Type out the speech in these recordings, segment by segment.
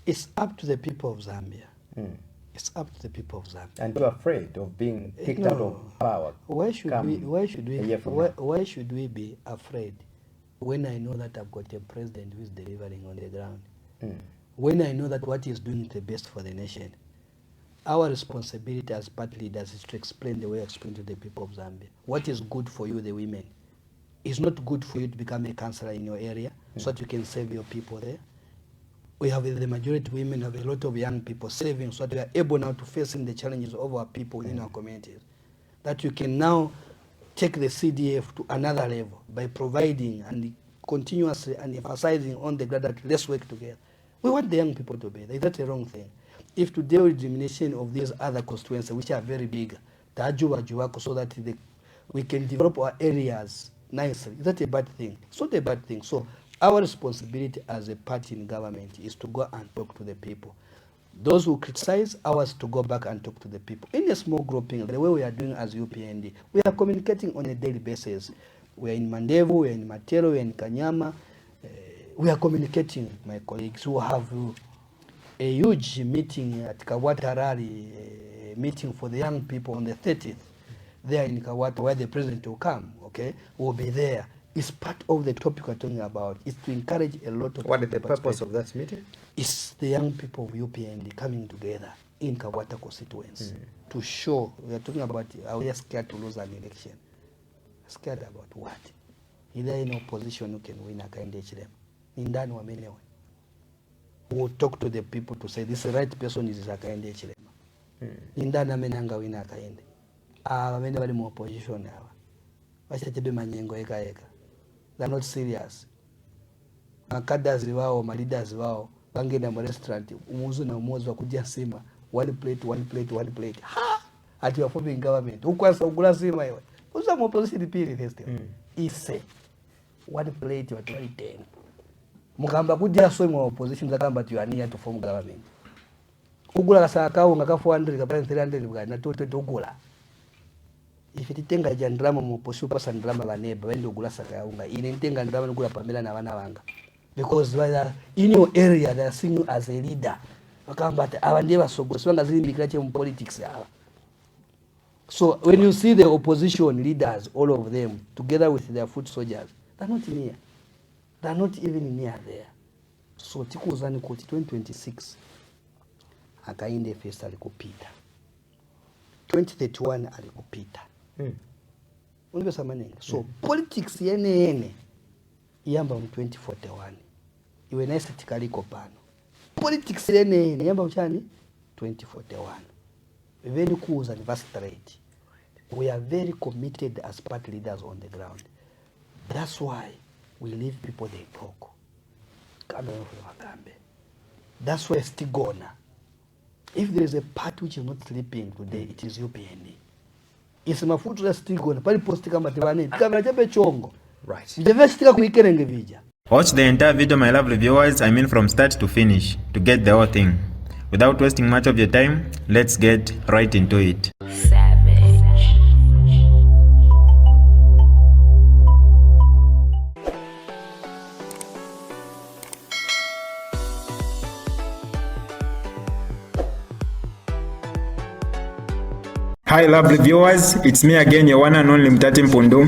It's up to the people of Zambia. It's up to the people of Zambia. And you're afraid of being kicked out of power. Why should we be afraid when I know that I've got a president who is delivering on the ground? When I know that what he's doing is the best for the nation? Our responsibility as party leaders is to explain the way I explain to the people of Zambia. What is good for you, the women? It's not good for you to become a councillor in your area so that you can save your people there. We have the majority women, have a lot of young people saving so that we are able now to face in the challenges of our people in our communities. That you can now take the CDF to another level by providing and continuously and emphasizing on the ground that let's work together. We want the young people to be there. That's a wrong thing. If to deal with diminution of these other constituencies, which are very big, so that we can develop our areas nicely, is that a bad thing? It's not a bad thing. So our responsibility as a party in government is to go and talk to the people. Those who criticize, ours to go back and talk to the people. In a small grouping, the way we are doing as UPND, we are communicating on a daily basis. We are in Mandevu, we are in Matero, we are in Kanyama. We are communicating with my colleagues who have a huge meeting at Kawata Rally, meeting for the young people on the 30th, there in Kawata, where the president will come, okay? We'll be there. It's part of the topic we're talking about. It's to encourage a lot of... What is the purpose of that meeting? It's the young people of UPND coming together in Kawata constituency to show, we are talking about, are we scared to lose an election? Scared about what? Either in opposition who can win a candidate. In that one, anyway. We'll talk to the people to say, this right person is a candidate. In that one, anga win a candidate. When they are in opposition now. They're not serious. Makaders wao, leaders wao, wangenda mu restaurant, umuzu na umuzu wakuja sima, one plate. Ha! Ati wa forming government. Ukwasa ugula sima iwe. Uza mu opposition pili this thing. Ise. One plate wa 2010. Mukamba kuja so mu opposition zakamba tu ania to form government. Ugula kasaka kawo ngaka 400 kapana 300 bwa na toto ugula. If it tenga jandrama mu posupa sandrama baneba wende ugula saka yaunga ine tenga ndrama ngula pamela na bana banga because whether in your area they are seeing you as a leader bakamba abande basogo swanga zilimbikira che mu politics yawa. So when you see the opposition leaders, all of them together with their foot soldiers, they're not near, they're not even near there. So tikuzani kuti 2026 akainde first alikupita 2031 alikupita. So politics yene yamba mu 2041 iwe na estetically kopano. Politics yene yamba mchani 2041. Very cool and straight. We are very committed as party leaders on the ground. That's why we leave people they talk. That's why still gonna. If there is a part which is not sleeping today, it is UPND. It's mafutu ya still gonna. Pali posti kama tibane. Kamera chape chongo. Right. Mjevestika kuikerenge vija. Watch the entire video, my lovely viewers, from start to finish, to get the whole thing. Without wasting much of your time, let's get right into it. Hi lovely viewers, it's me again, your one and only Mutati Mpundu.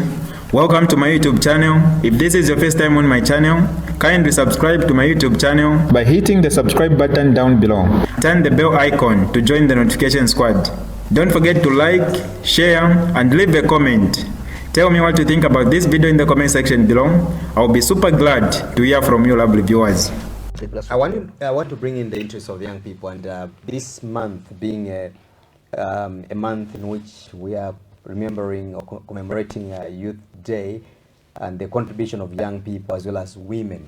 Welcome to my YouTube channel. If this is your first time on my channel, kindly subscribe to my YouTube channel by hitting the subscribe button down below. Turn the bell icon to join the notification squad. Don't forget to like, share, and leave a comment. Tell me what you think about this video in the comment section below. I'll be super glad to hear from you lovely viewers. I want to bring in the interest of young people, and this month being a month in which we are remembering or commemorating Youth Day and the contribution of young people as well as women.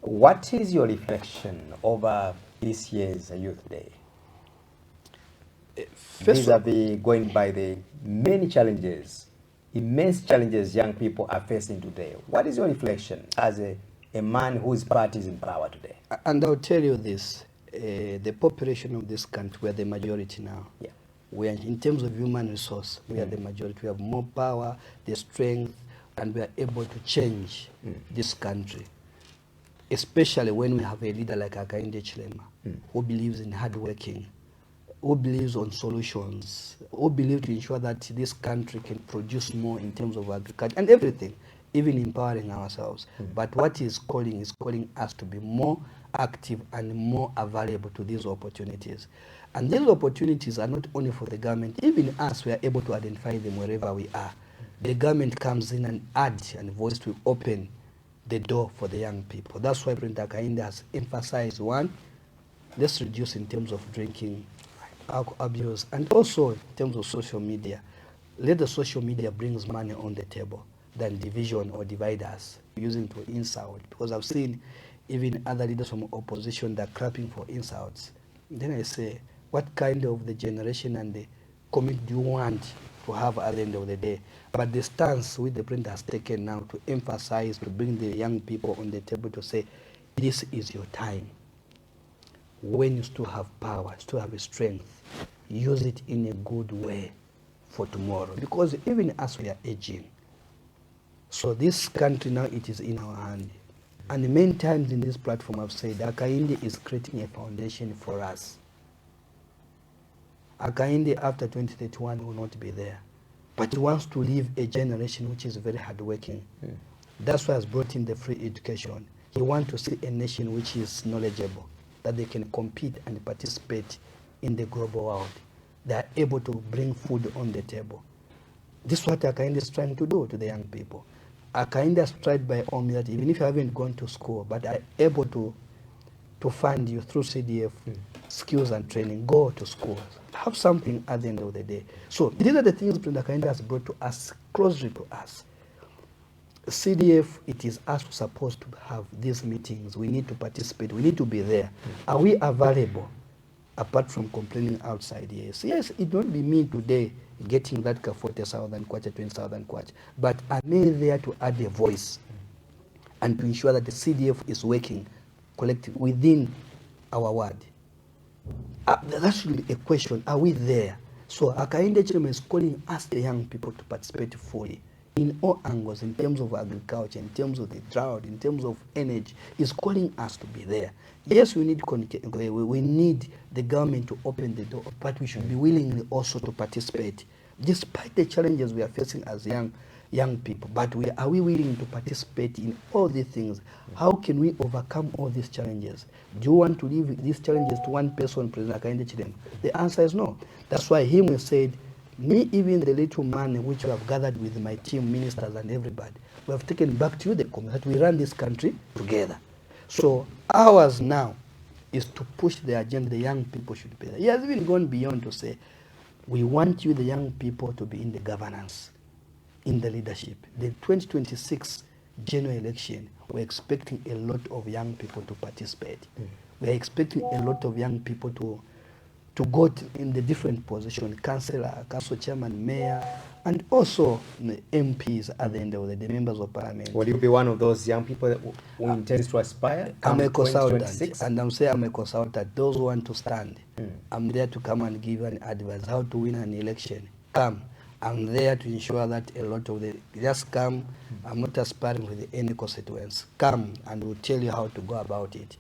What is your reflection over this year's Youth Day? Vis-a-vis going by the many challenges, immense challenges young people are facing today. What is your reflection as a man whose party is in power today? And I'll tell you this, the population of this country, we are the majority now. Yeah. We are, in terms of human resource, we are the majority. We have more power, the strength, and we are able to change this country. Especially when we have a leader like Akainde Chilema, who believes in hard working, who believes on solutions, who believe to ensure that this country can produce more in terms of agriculture and everything, even empowering ourselves. But what he's calling us to be more active and more available to these opportunities. And these opportunities are not only for the government, even us, we are able to identify them wherever we are. The government comes in and adds and voice to open the door for the young people. That's why President Hakainde has emphasized, one, let's reduce in terms of drinking, alcohol abuse, and also in terms of social media. Let the social media brings money on the table than division or divide us, using to insult. Because I've seen even other leaders from opposition that are clapping for insults. Then I say, what kind of the generation and the community do you want to have at the end of the day? But the stance which the president has taken now to emphasize, to bring the young people on the table to say, this is your time. When you still have power, still have a strength, use it in a good way for tomorrow. Because even as we are aging, so this country now, it is in our hand. And many times in this platform I've said, Hakainde is creating a foundation for us. Hakainde after 2031 will not be there. But he wants to leave a generation which is very hardworking. That's why he's brought in the free education. He wants to see a nation which is knowledgeable, that they can compete and participate in the global world. They are able to bring food on the table. This is what Hakainde is trying to do to the young people. Hakainde has tried by all means that even if you haven't gone to school, but are able to fund you through CDF, skills and training, go to schools, have something at the end of the day. So these are the things President Hakainde has brought to us, closely to us. CDF, it is us who are supposed to have these meetings. We need to participate. We need to be there. Are we available? Apart from complaining outside, yes. Yes, it won't be me today getting that 40,000 kwacha, 20,000 kwacha. But am I there to add a voice and to ensure that the CDF is working collectively within our ward? That should be a question. Are we there? So Hakainde Chairman is calling us, the young people, to participate fully in all angles, in terms of agriculture, in terms of the drought, in terms of energy. Is calling us to be there. Yes, we need the government to open the door, but we should be willing also to participate, despite the challenges we are facing as young people. But are we willing to participate in all these things? How can we overcome all these challenges? Do you want to leave these challenges to one person, President Hakainde Chilem? The answer is no. That's why we said, me, even the little money which we have gathered with my team, ministers and everybody, we have taken back to the community, that we run this country together. So ours now is to push the agenda. The young people should be there. He has even gone beyond to say, we want you, the young people, to be in the governance, in the leadership. The 2026 general election, we're expecting a lot of young people to participate. We're expecting a lot of young people to go in the different positions, councillor, council chairman, mayor, and also the MPs at the end of the day, members of parliament. Will you be one of those young people who intends to aspire? I'm a consultant, and I'm saying I'm a consultant. Those who want to stand, I'm there to come and give an advice how to win an election. Come. I'm there to ensure that a lot of just come. I'm not aspiring with any constituents. Come, and we'll tell you how to go about it.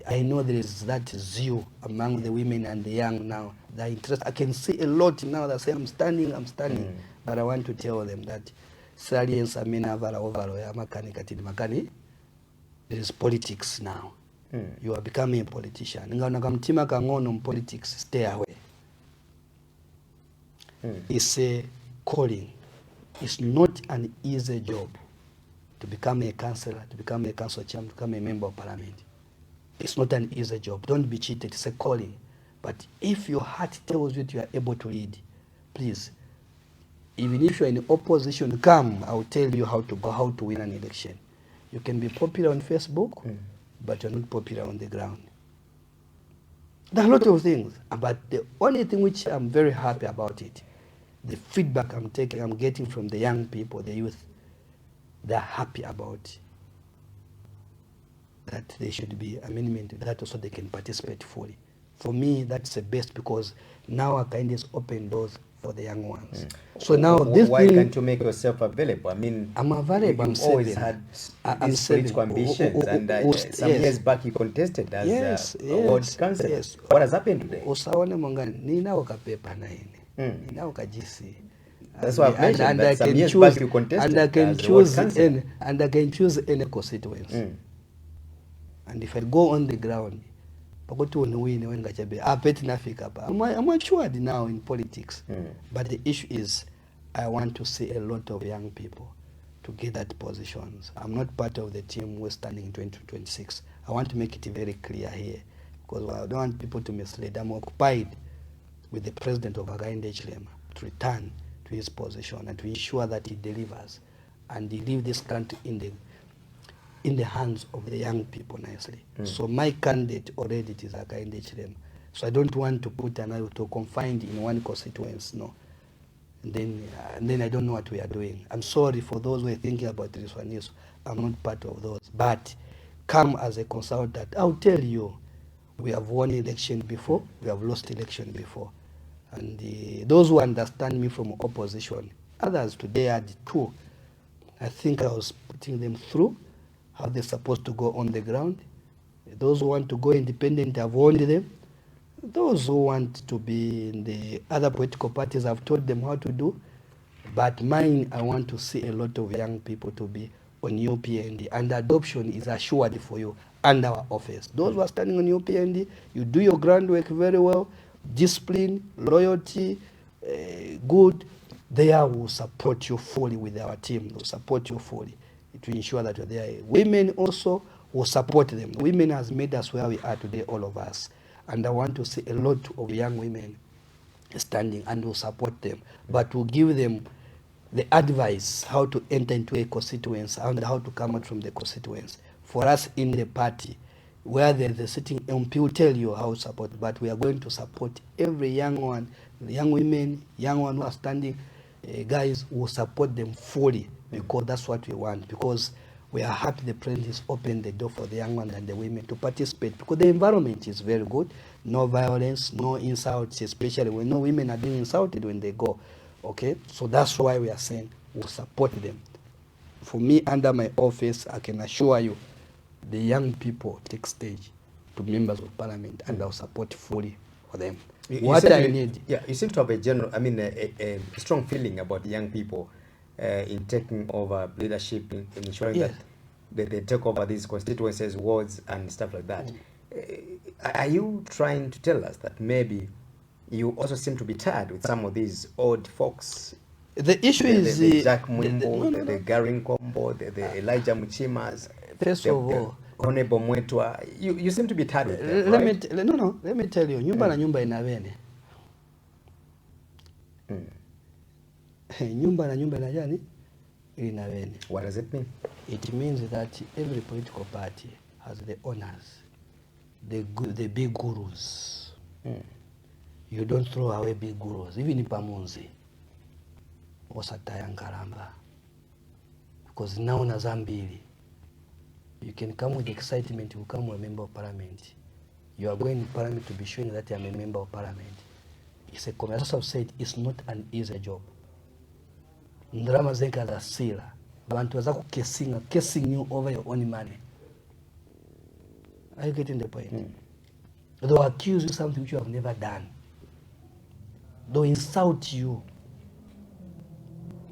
I know there is that zeal among the women and the young now. The interest, I can see a lot now that say, I'm standing. But I want to tell them that salience amena makani. There is politics now. You are becoming a politician. Ngakamtima kangono politics, stay away. It's a calling. It's not an easy job to become a councillor, to become a council chairman, to become a member of parliament. It's not an easy job. Don't be cheated. It's a calling. But if your heart tells you that you are able to lead, please, even if you're in opposition, come. I'll tell you how to win an election. You can be popular on Facebook, but you're not popular on the ground. There are a lot of things. But the only thing which I'm very happy about it, the feedback I'm getting from the young people, the youth, they're happy about that there should be amendment to that so they can participate fully. For me, that's the best, because now Hakainde has opened doors for the young ones. So now why can't you make yourself available? I mean, I'm available. You've always had these political ambitions, and some years back you contested as a ward councillor. Yes. What has happened today? Usaone mongani ninawo kapepa na ine. Ninawo kajisi. That's why I've mentioned that some years back you contested as a ward councillor. And I can choose any constituency. And if I go on the ground, I'm matured now in politics. But the issue is, I want to see a lot of young people to get that positions. I'm not part of the team who's standing in 2026. I want to make it very clear here, because I don't want people to mislead. I'm occupied with the president of Hakainde Hichilema to return to his position and to ensure that he delivers and he leave this country in the hands of the young people nicely. So my candidate already is Hakainde Hichilema. So I don't want to put another to confined in one constituency, no. And then I don't know what we are doing. I'm sorry for those who are thinking about this one. Yes, I'm not part of those. But come as a consultant, I'll tell you, we have won election before, we have lost election before. And those who understand me from opposition, others today are the two. I think I was putting them through how they're supposed to go on the ground. Those who want to go independent, I've warned them. Those who want to be in the other political parties, I've told them how to do. But mine, I want to see a lot of young people to be on UPND. And adoption is assured for you under our office. Those who are standing on UPND, you do your groundwork very well, discipline, loyalty, good. They will support you fully with our team. They'll support you fully to ensure that you're there. Women also will support them. Women has made us where we are today, all of us. And I want to see a lot of young women standing, and will support them. But we'll give them the advice how to enter into a constituency and how to come out from the constituency. For us in the party, where there's a sitting MP will tell you how to support, but we are going to support every young one, the young women, young one who are standing, guys will support them fully, because that's what we want. Because we are happy the president has opened the door for the young ones and the women to participate, because the environment is very good. No violence, no insults, especially when no women are being insulted when they go. Okay, so that's why we are saying we'll support them. For me, under my office, I can assure you, the young people take stage to members of parliament, and I'll support fully for them. What I need. Yeah, you seem to have a strong feeling about young people in taking over leadership, in ensuring that they take over these constituencies, wards, and stuff like that. Are you trying to tell us that maybe you also seem to be tired with some of these old folks? The issue is the Jack Mwimbo, the Garin Kombo, the Elijah Muchimas. First of all, Honorable Mwetwa, you seem to be tired with them, right? Let me tell you, nyumba na nyumba inavene. Nyumba na nyumba inajani inavene. What does it mean? It means that every political party has the owners, the big gurus. You don't throw away big gurus, even in Pamunzi or Satayangaramba, because now na Zambili. You can come with excitement, you come with a member of parliament. You are going to parliament to be showing that you are a member of parliament. It's a commercial. As I've said, it's not an easy job. Ndrama zenka za sila. Bantu wazaku kissing you over your own money. Are you getting the point? They'll accuse you of something which you have never done. They'll insult you.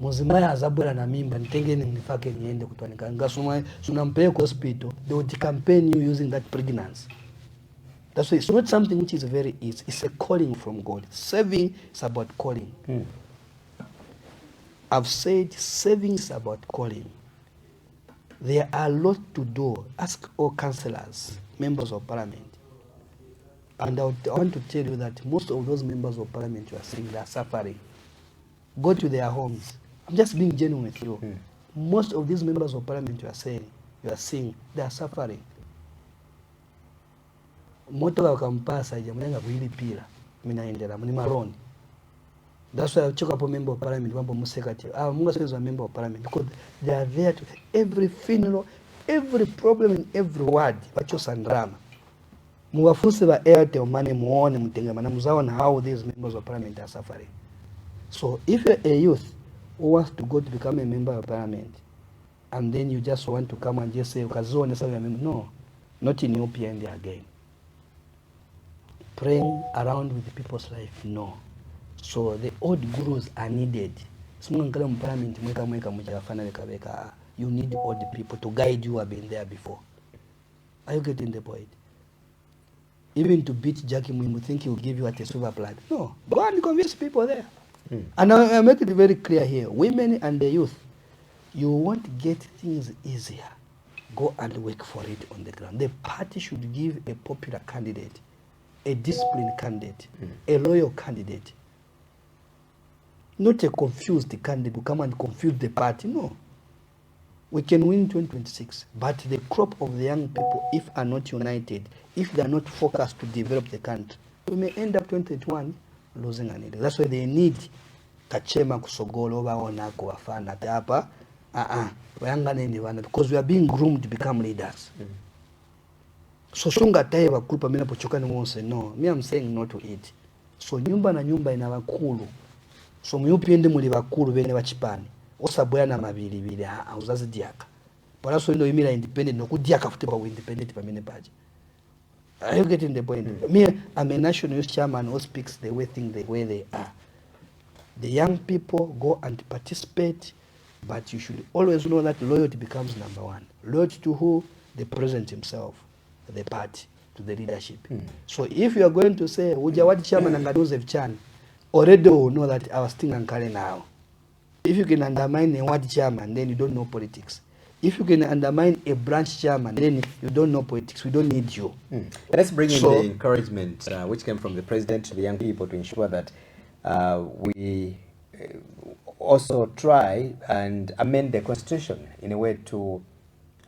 Muzimaya azabura na mimba nitengeni nifake niende kutwanika ngasuma sunampeleka hospital. They would campaign you using that pregnancy. That's why it's not something which is very easy. It's a calling from God. Saving is about calling. I've said saving is about calling. There are a lot to do. Ask all councillors, members of parliament. And I want to tell you that most of those members of parliament you are seeing, they are suffering. Go to their homes. I'm just being genuine with you. Most of these members of parliament you are seeing, they are suffering. Moto wakampasa ijamlenga kuilipira minaendera mni maroni. That's why I check up a member of parliament, mambo musekati. Munga says a member of parliament, because they are there to every funeral, every problem in every word. Bacho sandrama. Muwafunse ba Airtel money muone mtengemana muzaona how these members of parliament are suffering. So if you're a youth who wants to go to become a member of parliament, and then you just want to come and just say, no, not in UPND again. Praying around with people's life, no. So the old gurus are needed. You need old people to guide you who have been there before. Are you getting the point? Even to beat Jackie Mwimu, think he will give you a silver plate. No, go and convince people there. And I make it very clear here, women and the youth, you want to get things easier, go and work for it on the ground. The party should give a popular candidate, a disciplined candidate, a loyal candidate. Not a confused candidate who come and confuse the party. No. We can win 2026, but the crop of the young people, if are not united, if they are not focused to develop the country, we may end up 2021 losing an election. That's why they need Kachema kusogolo over onako wafana hapa. Because we are being groomed to become leaders. So sunga taiwa kupa mina pochokani mwose, no. Me I'm saying no to it. So nyumba na nyumba ina wakulu. So UPND muli wakulu bene wachipani. Osaboya na mabili bili uzazi diaka. Para so ino imila independent no kudiaka futi pa independent pa mine paji. Are you getting the point? Me I'm a national youth chairman who speaks the way things the way they are. The young people go and participate, but you should always know that loyalty becomes number one. Loyalty to who? The president himself, the party, to the leadership. So if you are going to say, Ujawadi chairman and Joseph Chan, already will know that I was still Ankara now. If you can undermine a ward chairman, then you don't know politics. If you can undermine a branch chairman, then you don't know politics. We don't need you. Let's bring in the encouragement which came from the president to the young people to ensure that we also try and amend the constitution in a way to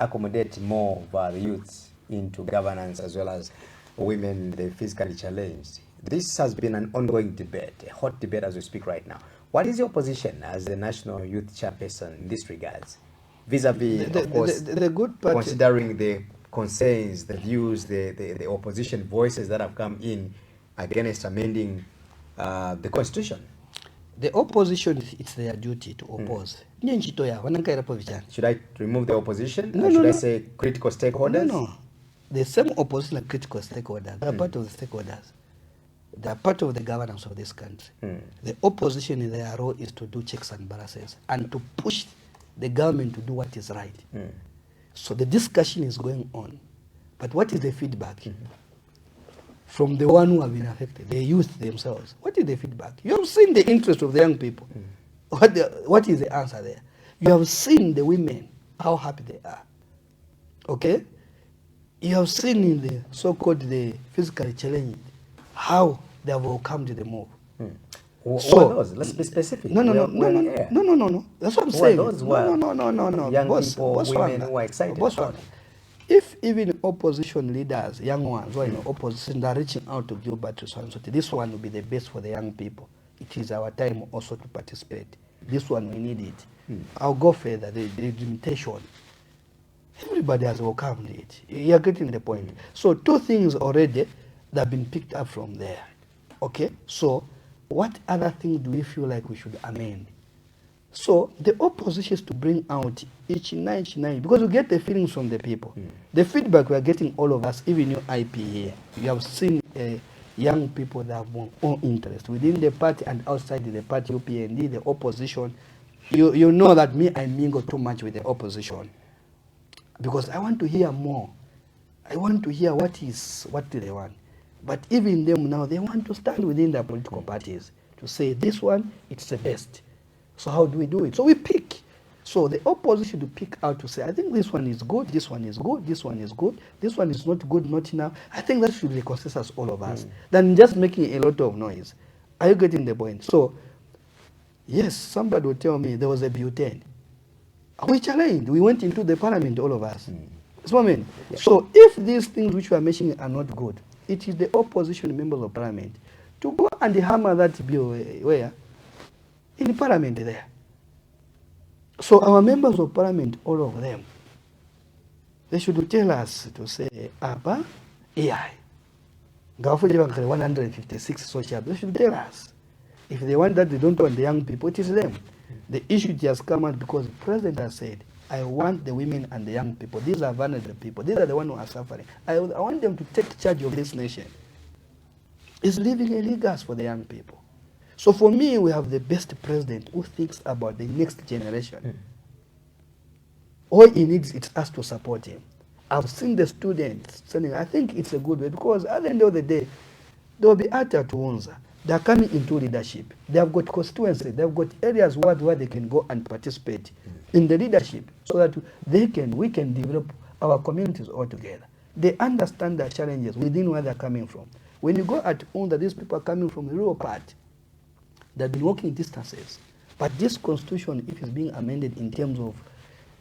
accommodate more of the youths into governance as well as women, the physically challenged. This has been an ongoing debate, a hot debate as we speak right now. What is your position as the National Youth Chairperson in this regards? Vis-a-vis, of course, the good part, considering the concerns, the views, the opposition voices that have come in against amending the constitution. The opposition, it's their duty to oppose. Should I remove the opposition? No, should I say critical stakeholders? No. The same opposition are critical stakeholders. They are part of the stakeholders. They are part of the governance of this country. The opposition, their role is to do checks and balances and to push the government to do what is right. So the discussion is going on. But what is the feedback? From the one who have been affected, the youth themselves. What is the feedback? You have seen the interest of the young people. What is the answer there? You have seen the women, how happy they are. Okay? You have seen in the so-called the physically challenged, how they have overcome the move. So let's be specific. No. That's what I'm saying. No. Young people, women who are excited. If even opposition leaders, young ones who are in opposition, they are reaching out to Gilbert to Sansoti, this one will be the best for the young people. It is our time also to participate. This one, we need it. I'll go further, the limitation. Everybody has welcomed it. You're getting the point. So two things already that have been picked up from there. Okay? So what other thing do we feel like we should amend? So the opposition is to bring out each nine, because we get the feelings from the people. The feedback we are getting, all of us, even your IP here, you have seen young people that have own interest within the party and outside the party, UPND, the opposition. You know that me, I mingle too much with the opposition because I want to hear more. I want to hear what do they want. But even them now, they want to stand within their political parties to say this one, it's the best. So how do we do it? So we pick. So the opposition to pick out to say, I think this one is good, this one is good, this one is good, this one is not good, not enough. I think that should be consensus all of us. Than just making a lot of noise. Are you getting the point? So, yes, somebody will tell me there was a butane. We challenged. We went into the parliament, all of us. That's what I mean. Yeah. So if these things which we are mentioning are not good, it is the opposition members of parliament to go and hammer that bill where? In the parliament there. So our members of parliament, all of them, they should tell us to say, Abba, AI. 156 social, they should tell us. If they want that, they don't want the young people, it is them. The issue has come out because the president has said, I want the women and the young people. These are vulnerable people. These are the ones who are suffering. I want them to take charge of this nation. It's leaving a legacy for the young people. So for me, we have the best president who thinks about the next generation. All he needs is us to support him. I've seen the students saying, I think it's a good way because at the end of the day, there will be Ata Tuunza. They are coming into leadership. They have got constituency. They have got areas where they can go and participate in the leadership so that we can develop our communities all together. They understand the challenges within where they're coming from. When you go at Unda, these people are coming from the rural part. They've been walking distances. But this constitution, if it's being amended in terms of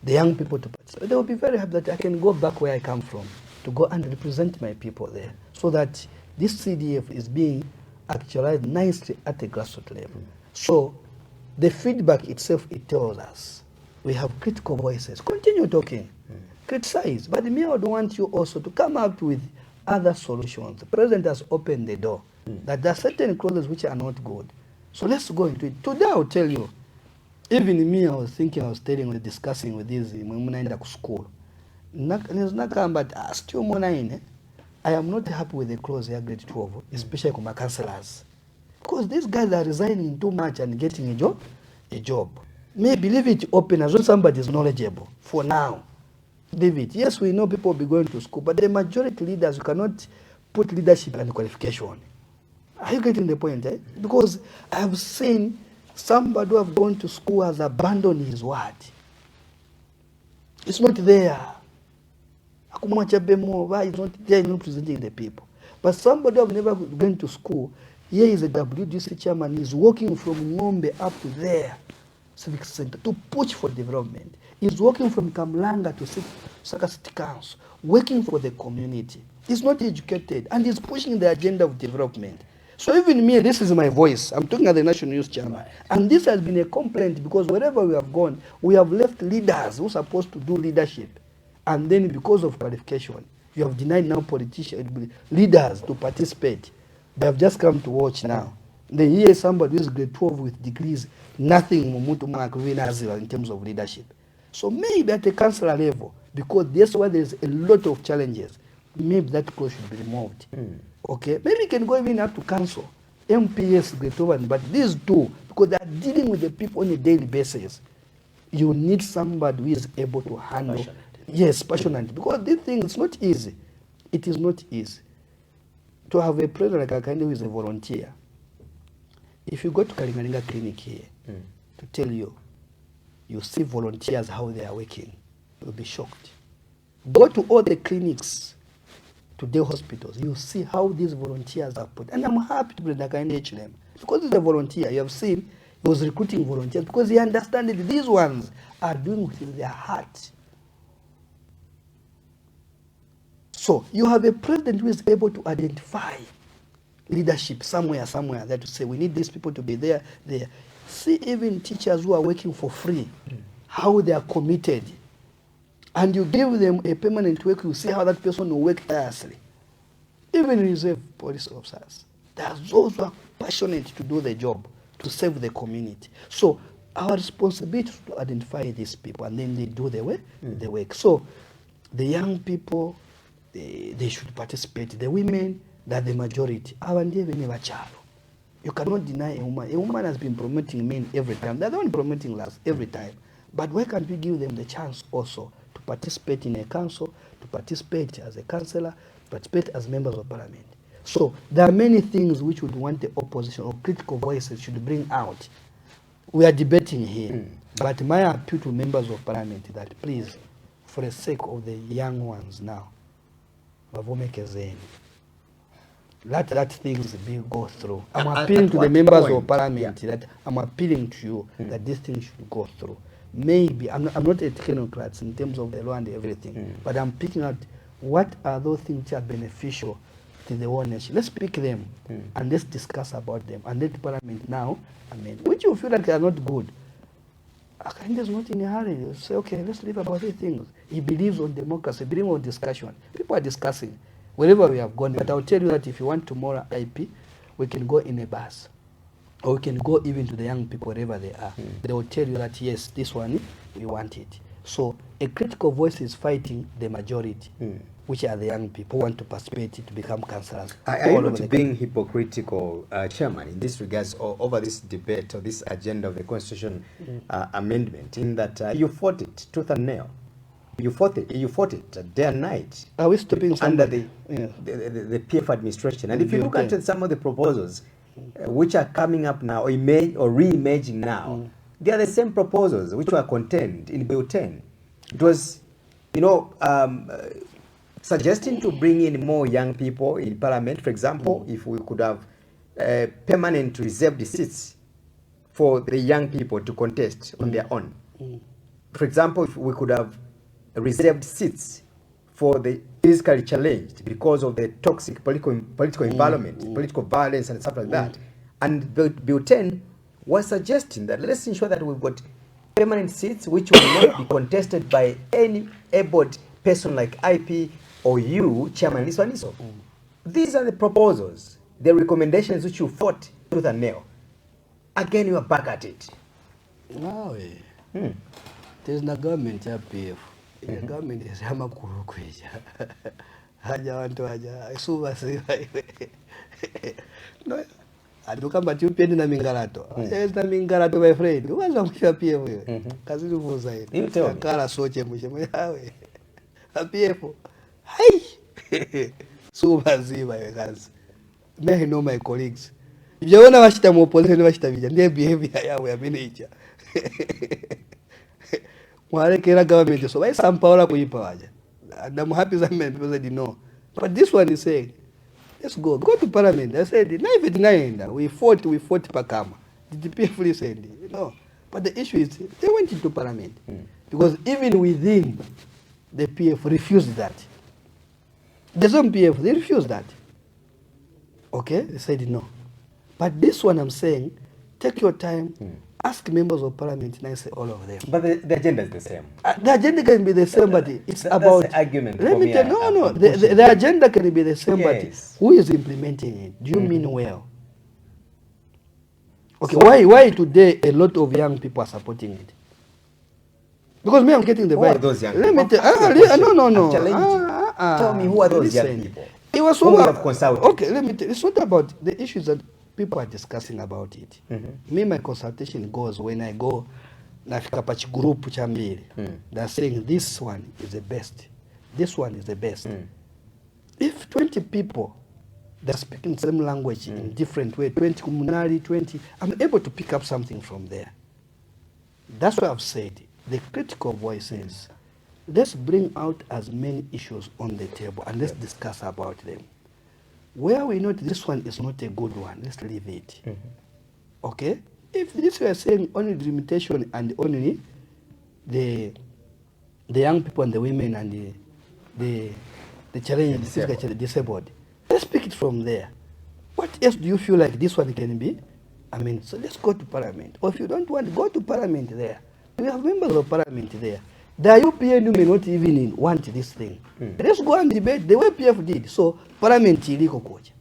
the young people to participate, they will be very happy that I can go back where I come from to go and represent my people there so that this CDF is being actualized nicely at the grassroots level. So the feedback itself, it tells us we have critical voices. Continue talking, criticize, but me, I would want you also to come up with other solutions. The president has opened the door that there are certain clauses which are not good. So let's go into it. Today I'll tell you, even me, I was discussing with these when I to school. But still I am not happy with the clause here, grade 12, especially with my councillors. Because these guys are resigning too much and getting a job. Maybe leave it open as long as somebody is knowledgeable for now. Leave it. Yes, we know people will be going to school, but the majority leaders, you cannot put leadership and qualification. Are you getting the point? Because I have seen somebody who have gone to school has abandoned his word. It's not there. Why is not there, not presenting the people? But somebody who have never been to school, here is a WDC chairman, is working from Ngombe up to there, civic center, to push for development. He's working from Kamlanga to Saka City Council, working for the community. He's not educated, and he's pushing the agenda of development. So even me, this is my voice. I'm talking at the National News Chairman. And this has been a complaint because wherever we have gone, we have left leaders who are supposed to do leadership. And then because of qualification, you have denied now politicians, leaders to participate. They have just come to watch now. Then here is somebody who is grade 12 with degrees, nothing in terms of leadership. So maybe at the councillor level, because that's why there's a lot of challenges, maybe that clause should be removed. Okay, maybe you can go even up to council, MPS, grade 12, but these two, because they are dealing with the people on a daily basis, you need somebody who is able to handle. Passionate. Yes, passionate. Because this thing is not easy. It is not easy. To have a president like Akande who is a volunteer, if you go to Kalingalinga clinic here, to tell you, you see volunteers how they are working, you'll be shocked. Go to all the clinics, to the hospitals, you see how these volunteers are put. And I'm happy to bring Akande HLM. Because he's a volunteer, you have seen, he was recruiting volunteers because he understands that these ones are doing with their heart. So you have a president who is able to identify leadership somewhere that to say we need these people to be there. See even teachers who are working for free, how they are committed. And you give them a permanent work, you see how that person will work tirelessly. Even reserve police officers. There's those who are passionate to do the job, to serve the community. So our responsibility is to identify these people and then they do the work. So the young people, they should participate. The women, they're the majority. You cannot deny a woman. A woman has been promoting men every time. They're the one promoting us every time. But why can't we give them the chance also to participate in a council, to participate as a councillor, participate as members of parliament? So there are many things which would want the opposition or critical voices should bring out. We are debating here. But my appeal to members of parliament is that please, for the sake of the young ones now, let that things go through. I'm appealing to the members of parliament that I'm appealing to you that this thing should go through. Maybe I'm not a technocrat in terms of the law and everything, but I'm picking out what are those things that are beneficial to the whole nation. Let's pick them and let's discuss about them. And let parliament now, which you feel like they are not good. Akande is not in a hurry. You say, okay, let's leave about these things. He believes on democracy, believes on discussion. People are discussing wherever we have gone. But I'll tell you that if you want tomorrow IP, we can go in a bus. or we can go even to the young people wherever they are. They will tell you that yes, this one we want it. So a critical voice is fighting the majority, which are the young people who want to participate to become councillors. Are you not being hypocritical, Chairman, in this regards, or over this debate or this agenda of the Constitution amendment, in that you fought it tooth and nail? You fought it day and night. Are we stopping under somebody? the PF administration? And if you look at some of the proposals which are coming up now, or re-emerging now, they are the same proposals which were contained in Bill 10. It was, suggesting to bring in more young people in Parliament. For example, if we could have permanent reserved seats for the young people to contest on their own. For example, if we could have reserved seats for the physically challenged because of the toxic political environment, political violence and stuff like that. And Bill 10 was suggesting that let's ensure that we've got permanent seats which will not be contested by any abled person like IP or you, Chairman Liswaniso. These are the proposals, the recommendations which you fought tooth and nail. Again, you are back at it. No, there's no government up here. The government is hamakuru kweja. Haja wantu haja. Suba siwa iwe. No. Aduka mbati UPND na mingarato. Yes na mingarato my friend. Uwaza mwisha pia wewe. Kazi luvuza hivi. Kakala soche mwisha mwishawe. Apiefo. Hai. Suba siwa iwe kazi. Me know my colleagues. Vijana washita mu opposition washita vijana. Ndiye behavior yawe ya manager. Mwarekera government so why some power kuipa waja. And I'm happy that many people said no. But this one is saying, let's go to Parliament. I said, we fought Pakama. The PF listened, But the issue is, they went into Parliament. Because even within the PF refused that. The some PF, they refused that. Okay, they said no. But this one I'm saying, take your time, ask members of Parliament, and I say all of them. But the agenda is the same. The agenda can be the same, but it's about... That's the argument. Let me tell you, no. The agenda can be the same, yes. But who is implementing it? Do you mean well? Okay, so, why today a lot of young people are supporting it? Because me, I'm getting the vibe. Who are those young people? Let me tell you. No. Tell me, who are those young people? It was who have consulted? Okay, let me tell you. It's not about the issues that people are discussing about it. Me, my consultation goes when I go nafika pa group cha mbili. They're saying this one is the best. This one is the best. If 20 people they're speaking the same language in different way, 20 communally, 20, I'm able to pick up something from there. That's why I've said the critical voices. Let's bring out as many issues on the table and let's discuss about them. Where we know this one is not a good one, let's leave it. Okay? If this we are saying only the limitation and only the young people and the women and the challenge, the disabled, let's pick it from there. What else do you feel like this one can be? So let's go to Parliament. Or if you don't want, go to Parliament there. We have members of Parliament there. The UPND may not even want this thing. Let's go and debate the way PF did. So Parliament iliko coach.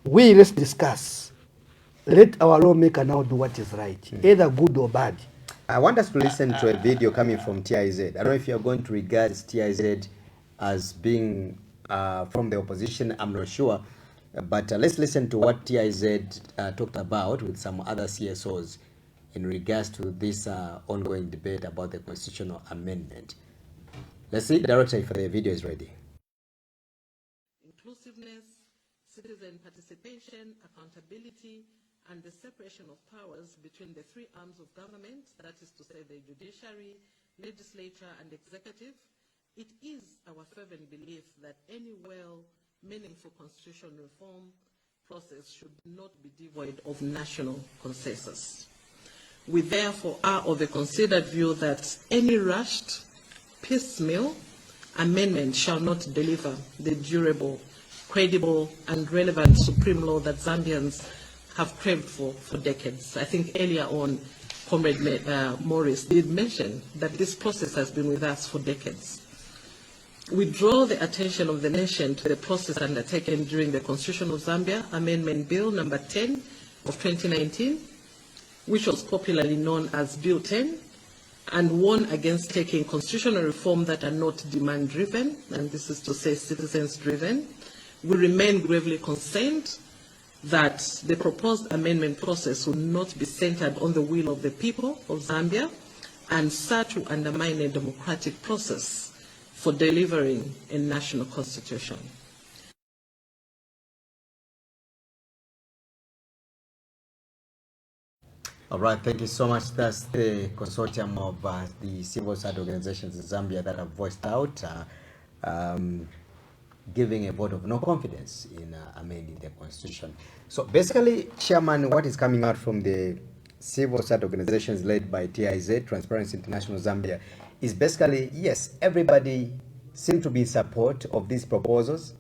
Let's discuss. Let our lawmaker now do what is right, either good or bad. I want us to listen to a video coming from TIZ. I don't know if you're going to regard TIZ as being from the opposition. I'm not sure. But let's listen to what TIZ talked about with some other CSOs in regards to this ongoing debate about the constitutional amendment. Let's see. Director, if the video is ready. Inclusiveness, citizen participation, accountability, and the separation of powers between the three arms of government, that is to say the judiciary, legislature, and executive. It is our fervent belief that any meaningful constitutional reform process should not be devoid of national consensus. We therefore are of the considered view that any rushed, piecemeal amendment shall not deliver the durable, credible, and relevant supreme law that Zambians have craved for decades. I think earlier on, Comrade Morris did mention that this process has been with us for decades. We draw the attention of the nation to the process undertaken during the Constitution of Zambia, Amendment Bill number 10, of 2019, which was popularly known as Bill 10, and warned against taking constitutional reform that are not demand-driven, and this is to say citizens-driven. We remain gravely concerned that the proposed amendment process will not be centered on the will of the people of Zambia, and such will undermine a democratic process for delivering a national constitution. All right, thank you so much. That's the consortium of the civil society organizations in Zambia that have voiced out, giving a vote of no confidence in amending the constitution. So basically, Chairman, what is coming out from the civil society organizations led by TIZ, Transparency International Zambia, is basically, yes, everybody seems to be in support of these proposals.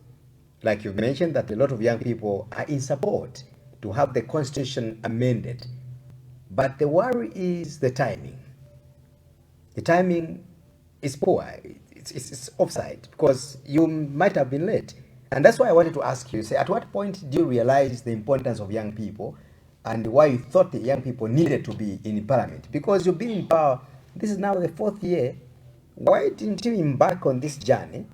Like you've mentioned, that a lot of young people are in support to have the constitution amended. But the worry is the timing. The timing is poor. It's offside because you might have been late. And that's why I wanted to ask you, say, at what point do you realize the importance of young people and why you thought the young people needed to be in parliament? Because you've been in power, this is now the 4th year. Why didn't you embark on this journey?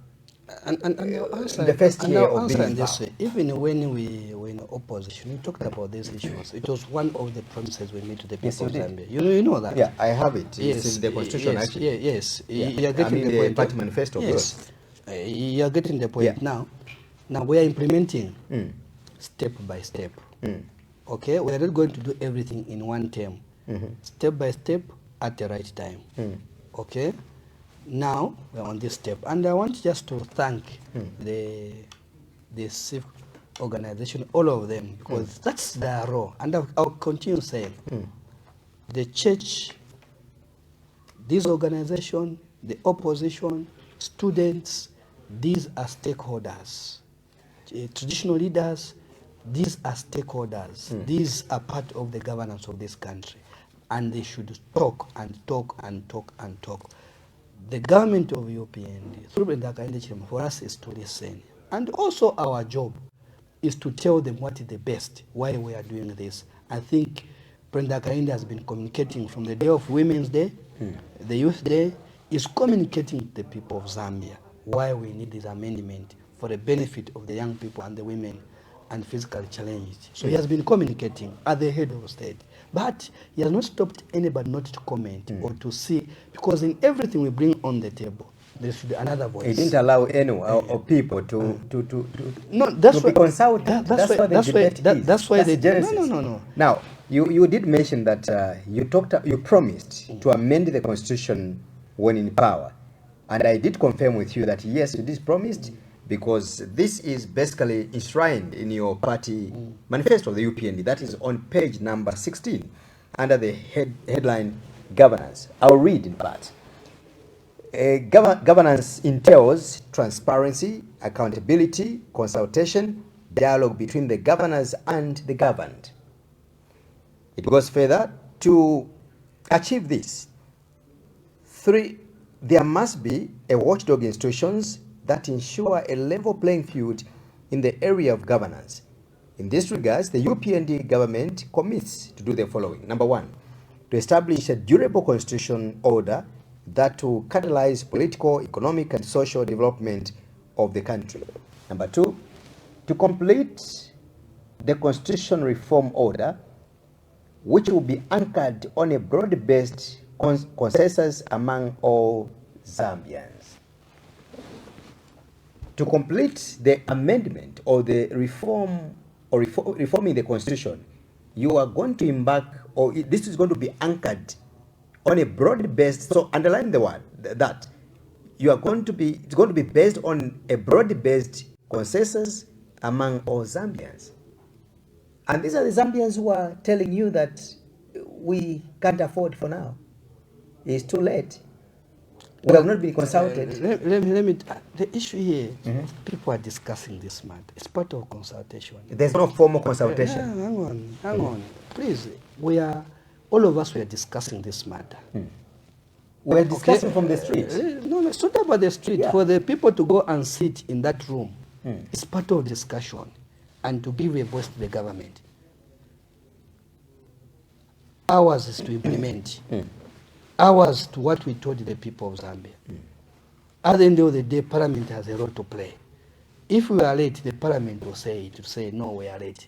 And answer, the first year of being in this power. way. Even when we were in opposition, we talked about these issues. It was one of the promises we made to the people Yes, you of did. Zambia. You know that? Yeah, I have it. Yes, It's in the constitution, yes, actually. yes. Yeah. You're getting the point. party manifesto. Yes, you're getting the point Yeah. now. Now we are implementing step by step. Okay, we are not going to do everything in one term. Step by step at the right time. Okay, now we're on this step, and I want just to thank the civic organization, all of them, because that's their role, and I'll continue saying the church, this organization, the opposition, students, these are stakeholders. Traditional leaders, these are stakeholders. These are part of the governance of this country. And they should talk and talk and talk and talk. The government of UPND, through Brenda Kainde, for us is to listen. And also our job is to tell them what is the best, why we are doing this. I think Brenda Kainde has been communicating from the day of Women's Day, the Youth Day, is communicating to the people of Zambia why we need this amendment for the benefit of the young people and the women and physically challenged. So he has been communicating at the head of state. But he has not stopped anybody not to comment or to see, because in everything we bring on the table, there should be another voice. He didn't allow anyone or people to No, that's be why, consulted. that's why, what the debate is. that's why That's they Genesis. no. Now, you did mention that you promised to amend the constitution when in power, and I did confirm with you that yes, you did promised, because this is basically enshrined in your party manifesto of the UPND. That is on page number 16 under the headline governance. I'll read in part. Governance entails transparency, accountability, consultation, dialogue between the governors and the governed. It goes further. To achieve this, 3, there must be a watchdog institutions that ensure a level playing field in the area of governance. In this regard, the UPND government commits to do the following. Number 1, to establish a durable constitution order that will catalyze political, economic, and social development of the country. Number 2, to complete the constitution reform order, which will be anchored on a broad-based consensus among all Zambians. To complete the amendment or the reform or reforming the constitution, you are going to embark, or this is going to be anchored on a broad-based, so underline the word, that you are going to be, it's going to be based on a broad-based consensus among all Zambians. And these are the Zambians who are telling you that we can't afford for now. It's too late. We have not been consulted. Let me the issue here, people are discussing this matter. It's part of consultation. There's no formal consultation. Hang on. Please, all of us were discussing this matter. We're discussing from the street. No, it's not about the street. Yeah. For the people to go and sit in that room, it's part of discussion and to give a voice to the government. ours is to implement. Ours to what we told the people of Zambia. At the end of the day, Parliament has a role to play. If we are late, the Parliament will say no, we are late.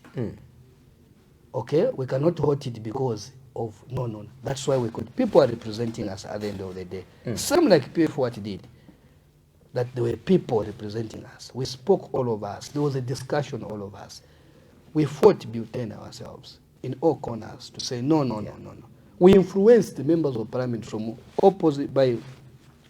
Okay, we cannot hold it because of no. That's why we could. People are representing us at the end of the day. Same like PF what did. That there were people representing us. We spoke, all of us. There was a discussion, all of us. We fought Butane ourselves in all corners to say no. We influenced the members of Parliament from opposite by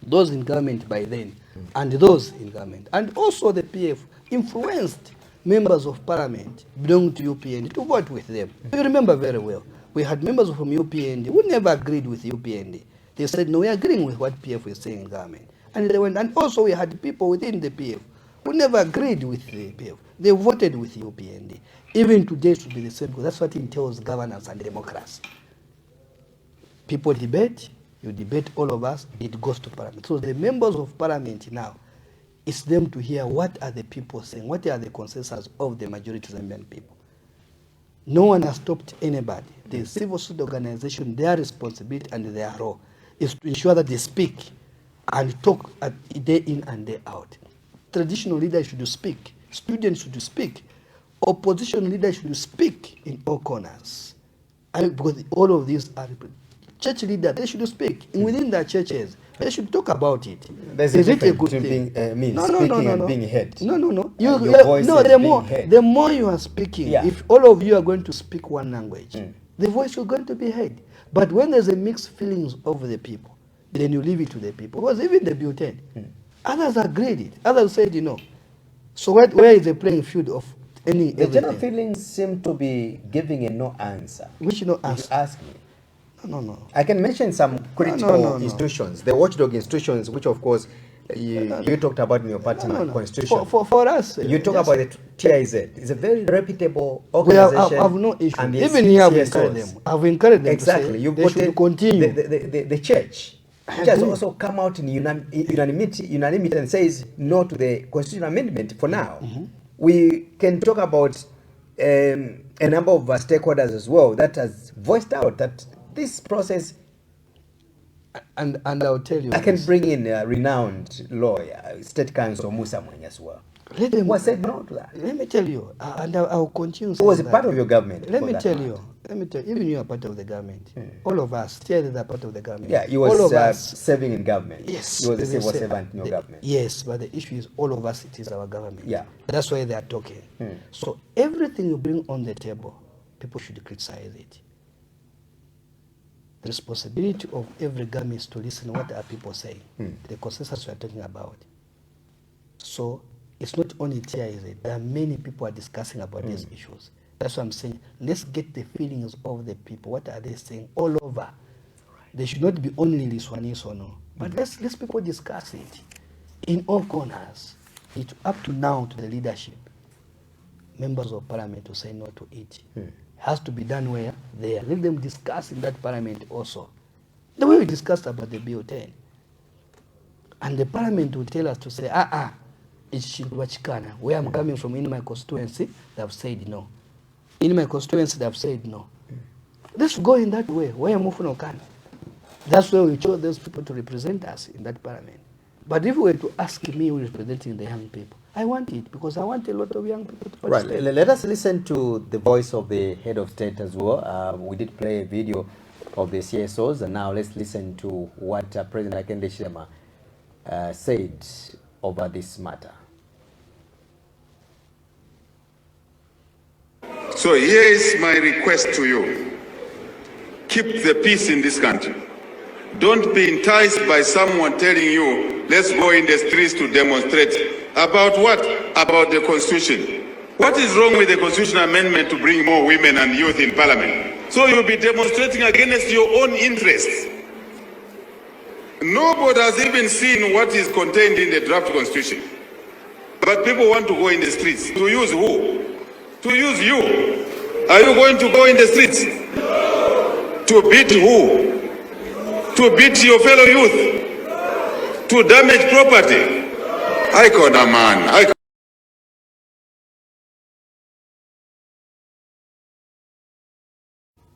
those in government by then and those in government. And also the PF influenced members of Parliament belonging to UPND to vote with them. You remember very well. We had members from UPND who never agreed with UPND. They said, no, we are agreeing with what PF is saying in government. And they went, and also we had people within the PF who never agreed with the PF. They voted with UPND. Even today it should be the same, because that's what entails governance and democracy. People debate, you debate all of us, it goes to Parliament. So the members of Parliament now, it's them to hear what are the people saying, what are the consensus of the majority Zambian people. No one has stopped anybody. The civil society organization, their responsibility and their role is to ensure that they speak and talk day in and day out. Traditional leaders should speak. Students should speak. Opposition leaders should speak in all corners. And because all of these are church leaders, they should speak. And within their churches, they should talk about it. There's a difference between speaking and being heard. No. Your voice the more you are speaking, if all of you are going to speak one language, the voice is going to be heard. But when there's a mixed feelings of the people, then you leave it to the people. Because even the Butane, others agreed it. Others said, So where is the playing field of any The general feelings seem to be giving a no answer. Which no answer? If you ask me. No. I can mention some critical institutions, the watchdog institutions, which of course you talked about in your partner constitution. For us, you talk about the TIZ. It's a very reputable organization. I have no issue. And even here, I've encouraged them. I've encouraged them exactly. To say they should continue. The church has also come out in unanimity and says no to the constitutional amendment for now. We can talk about a number of stakeholders as well that has voiced out that this process, and I'll tell you, I can bring in a renowned lawyer, State Counsel Musa Mweny as well. Who said no to that? Let me tell you, and I'll continue. Who was a part of your government? Let me tell you, even you are part of the government. All of us, still are part of the government. Yeah, you was serving in government. Yes. You was a civil servant in your government. Yes, but the issue is all of us, it is our government. Yeah. That's why they are talking. So everything you bring on the table, people should criticize it. The responsibility of every government is to listen what are people saying, the consensus we are talking about. So it's not only TIZ, there are many people are discussing about these issues. That's what I'm saying. Let's get the feelings of the people. What are they saying all over? Right. They should not be only this one, yes or no. But let's people discuss it in all corners. It's up to now to the leadership, members of Parliament, to say no to it. Has to be done where? There. Let them discuss in that Parliament also. The way we discussed about the Bill 10. And the Parliament will tell us to say, it's Chikana. Where I'm coming from in my constituency, they have said no. In my constituency, they have said no. Let's go in that way. Where I'm moving on. That's why we chose those people to represent us in that Parliament. But if we were to ask me who is representing the young people, I want it because I want a lot of young people to participate. Right. Let us listen to the voice of the head of state as well. We did play a video of the CSOs, and now let's listen to what President Hakainde Hichilema said over this matter. So here is my request to you. Keep the peace in this country. Don't be enticed by someone telling you, let's go in the streets to demonstrate. About what? About the Constitution. What is wrong with the Constitutional Amendment to bring more women and youth in Parliament? So you'll be demonstrating against your own interests. Nobody has even seen what is contained in the draft Constitution. But people want to go in the streets. To use who? To use you. Are you going to go in the streets? To beat who? To beat your fellow youth? To damage property? I call a man.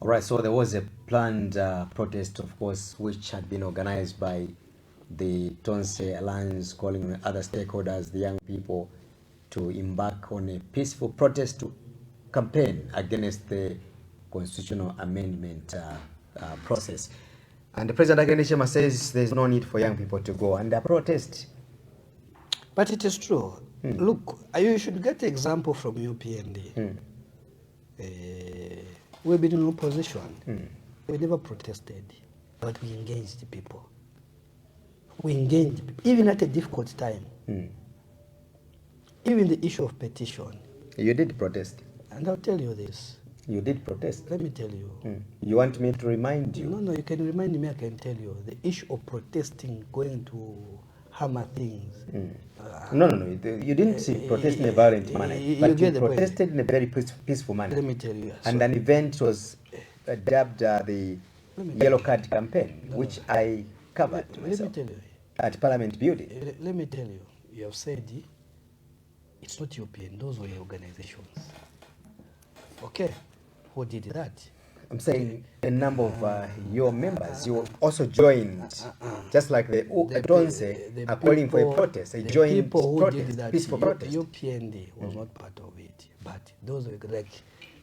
All right, so there was a planned protest, of course, which had been organized by the Tonse Alliance, calling on other stakeholders, the young people, to embark on a peaceful protest to campaign against the constitutional amendment process. And the President Agenishema says there's no need for young people to go and protest. But it is true. Look, you should get the example from UPND. We've been in opposition. We never protested, but we engaged the people. We engaged people, even at a difficult time. Even the issue of petition. You did protest. And I'll tell you this. You did protest. Let me tell you. You want me to remind you? No, you can remind me, I can tell you. The issue of protesting, going to hammer things. No. You didn't protest in a violent manner, but you protested in a very peaceful manner. Let me tell you. And an event was dubbed the Yellow Card Campaign, which I covered Let me tell you. at Parliament Building. Let me tell you. You have said it's not European. Those were organizations. Okay. Who did that? I'm saying a number of your members, you also joined, just like the Tonse are calling for a protest. They joined people who protest, did that, peaceful protest. UPND was not part of it, but those were like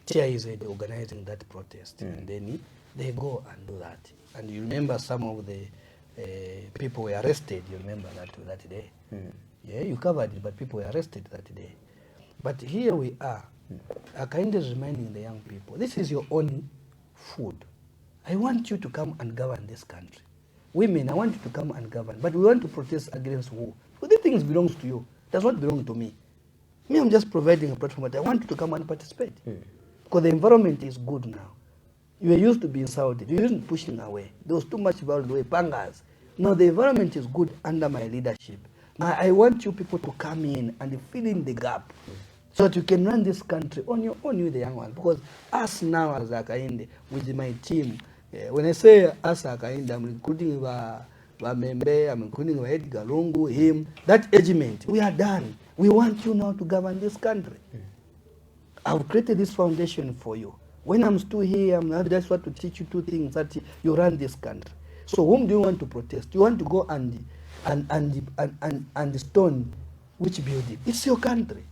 chairs were organizing that protest, and then they go and do that. And you remember some of the people were arrested. You remember that day? Yeah, you covered it, but people were arrested that day. But here we are. I kind of reminding the young people, this is your own food. I want you to come and govern this country. Women, I want you to come and govern, but we want to protest against who? Because these things belongs to you. It does not belong to me. Me, I'm just providing a platform, but I want you to come and participate. Because the environment is good now. You were used to being insulted. You weren't pushing away. There was too much violence, way pangas. Now the environment is good under my leadership. Now I want you people to come in and fill in the gap, so that you can run this country on your own with the young ones. Because us now as Akainde, with my team, when I say us Akainde, I'm including Membe, I'm including Edgar Lungu, him, that agement, we are done. We want you now to govern this country. I've created this foundation for you. When I'm still here, I'm just want to teach you two things, that you run this country. So whom do you want to protest? You want to go and stone which building? It's your country.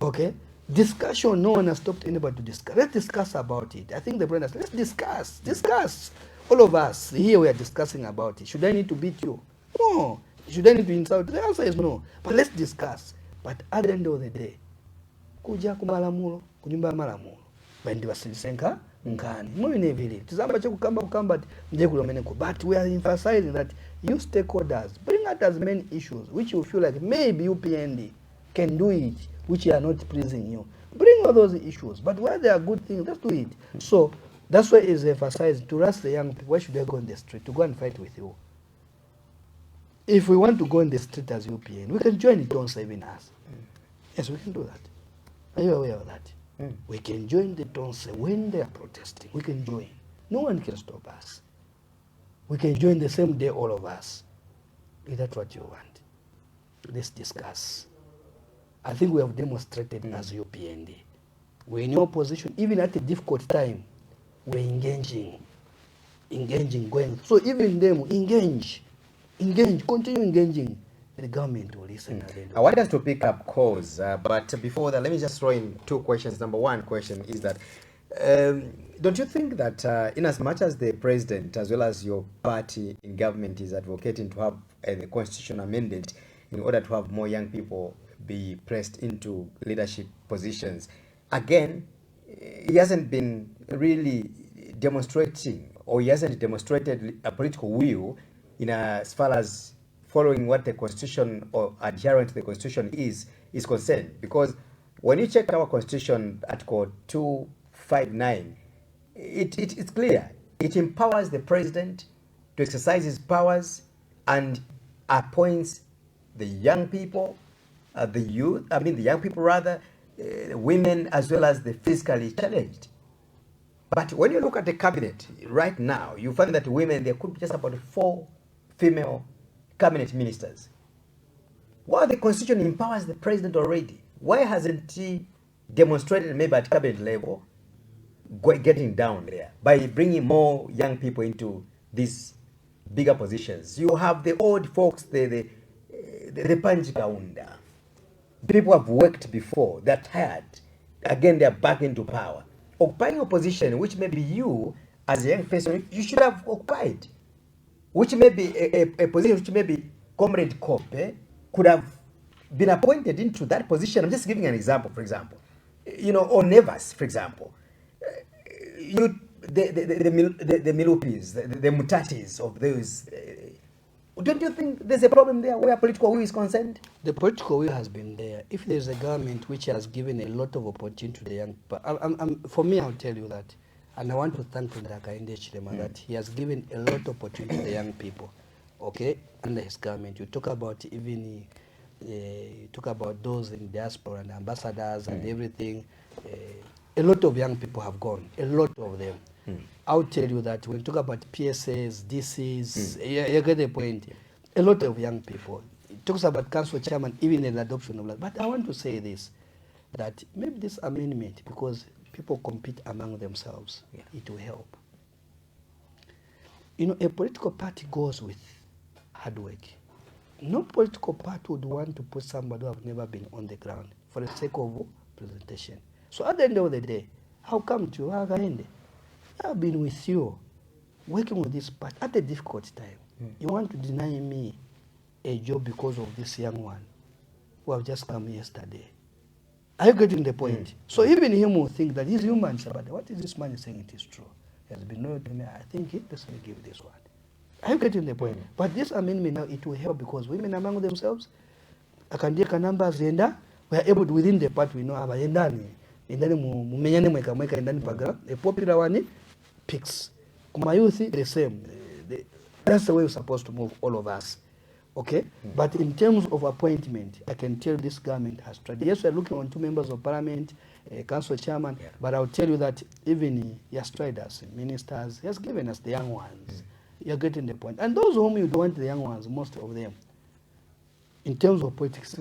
Okay? Discussion, no one has stopped anybody to discuss. Let's discuss about it. I think the brand has, let's discuss. All of us, here we are discussing about it. Should I need to beat you? No. Should I need to insult? The answer is no. But let's discuss. But at the end of the day, kuja kumalamulo, kunyumba malamulo. Bandi wasilisenka, nkani. Mwine vile. Tizamba cha kukamba, but we are emphasizing that you stakeholders, bring out as many issues which you feel like maybe UPND can do it, which are not pleasing you. Bring all those issues. But where there are good things, let's do it. So that's why it's emphasized to ask the young people, why should they go on the street? To go and fight with you. If we want to go in the street as UPN, we can join the Tonse even us. Yes, we can do that. Are you aware of that? We can join the Tonse when they are protesting. We can join. No one can stop us. We can join the same day, all of us. Is that what you want? Let's discuss. I think we have demonstrated as UPND. We're in your position, even at a difficult time, we're engaging, going. So even them, engage, continue engaging. The government will listen. I want us to pick up calls, but before that, let me just throw in two questions. Number one question is that, don't you think that in as much as the president, as well as your party in government, is advocating to have the constitution amended in order to have more young people be pressed into leadership positions, again, he hasn't been really demonstrating, or he hasn't demonstrated a political will in as far as following what the constitution or adherent to the constitution is concerned. Because when you check our constitution, Article 259, it's clear. It empowers the president to exercise his powers and appoints the young people, the young people rather, women as well as the physically challenged. But when you look at the cabinet right now, you find that women, there could be just about 4 female cabinet ministers. While the constitution empowers the president already, why hasn't he demonstrated maybe at cabinet level getting down there by bringing more young people into these bigger positions. You have the old folks, the Panji Kaunda. People have worked before, they're tired. Again, they're back into power. Occupying a position which maybe you, as a young person, you should have occupied. Which may be a position which maybe Comrade Kope could have been appointed into that position. I'm just giving an example, for example. Or Nevers, for example. The Milupis, the Mutatis of those. Don't you think there's a problem there where political will is concerned? The political will has been there. If there's a government which has given a lot of opportunity to the young people, for me, I'll tell you that, and I want to thank President Hakainde Hichilema that he has given a lot of opportunity to the young people, okay, under his government. You talk about even, you talk about those in diaspora and ambassadors and everything. A lot of young people have gone, a lot of them. I'll tell you that when you talk about PSAs, DCs, you get the point. A lot of young people. It talks about council chairman, even in adoption of that. But I want to say this, that maybe this amendment, because people compete among themselves, it will help. A political party goes with hard work. No political party would want to put somebody who have never been on the ground for the sake of presentation. So at the end of the day, how come to Hakainde? I've been with you, working with this part at a difficult time. You want to deny me a job because of this young one who have just come yesterday. Are you getting the point? So even him will think that he's human, but what is this man saying? It is true. He has been known to me. I think it does not give this one. Are you getting the point? But this amendment now, it will help because women among themselves, I can take a number we are able to, within the part we know, a popular one picks. My youth, the same. That's the way we're supposed to move, all of us. Okay? But in terms of appointment, I can tell this government has tried. Yes, we're looking on 2 members of parliament, a council chairman, but I'll tell you that even he has tried us, ministers, he has given us the young ones. You're getting the point. And those whom you don't want the young ones, most of them, in terms of politics,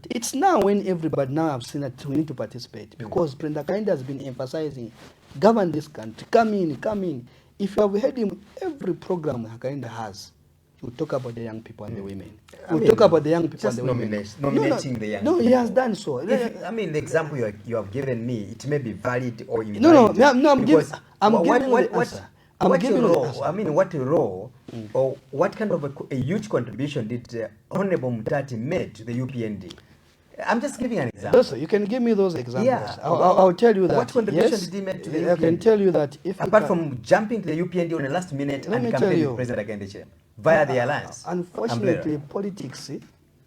it's now when everybody now have seen that we need to participate because President Hakainde has been emphasizing, govern this country, come in. If you have heard him, every program Hakainde has, he will talk about the young people and the women. He will talk about the young people and the women. Nominating the young people. No, he has done so. The example you have given me, it may be valid or invalid. I'm giving you the answer. What role or what kind of a huge contribution did Honorable Mutati made to the UPND? I'm just giving an example. Also, you can give me those examples. I'll tell you that. What contribution did he make to the UPND? I can tell you that if apart from jumping to the UPND on the last minute and campaigning with President Hakainde via the alliance. Unfortunately, politics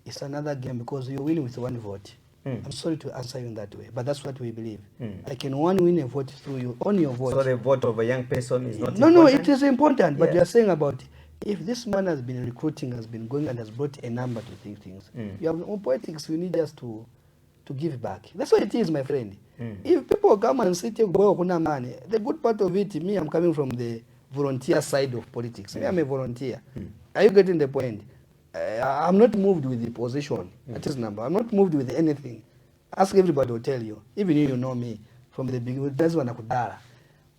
is another game because you win with 1 vote. I'm sorry to answer you in that way, but that's what we believe. I can win a vote through you on your vote. So the vote of a young person is not important? No, it is important, but you are saying about if this man has been recruiting, has been going and has brought a number to think things. You have on politics, we need us to give back. That's what it is, my friend. If people come and say, the good part of it, me, I'm coming from the volunteer side of politics. Me, I'm a volunteer. Are you getting the point? I'm not moved with the position. That is number. I'm not moved with anything. Ask everybody will tell you. Even you know me from the beginning. That's when I could die.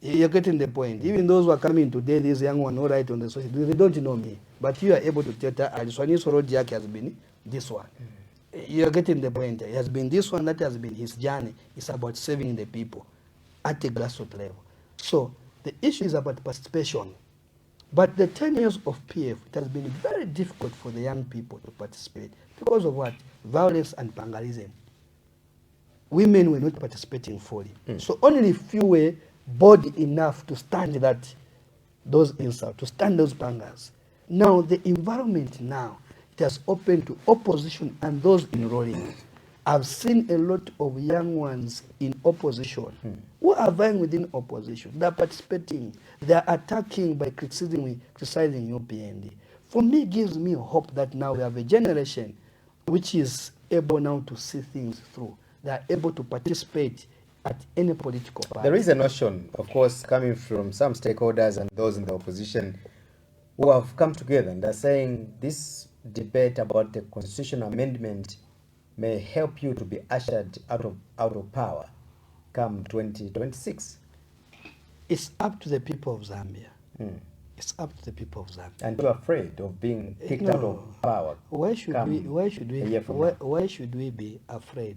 You're getting the point. Even those who are coming today, this young one, all right on the social, they don't know me. But you are able to tell that Aliswani Sorodiak has been this one. You're getting the point. It has been this one that has been his journey. It's about saving the people at the grassroots level. So the issue is about participation. But the 10 years of PF, it has been very difficult for the young people to participate. Because of what? Violence and pangalism. Women were not participating fully. So only few were bold enough to stand those insults, to stand those pangas. Now the environment now, it has opened to opposition and those enrolling. I've seen a lot of young ones in opposition who are vying within opposition. They're participating. They're attacking by criticizing UPND. For me, it gives me hope that now we have a generation which is able now to see things through. They are able to participate at any political party. There is a notion, of course, coming from some stakeholders and those in the opposition who have come together and are saying this debate about the constitutional amendment may help you to be ushered out of power. come 2026? It's up to the people of Zambia. It's up to the people of Zambia. And you're afraid of being kicked out of power. Why should why should we be afraid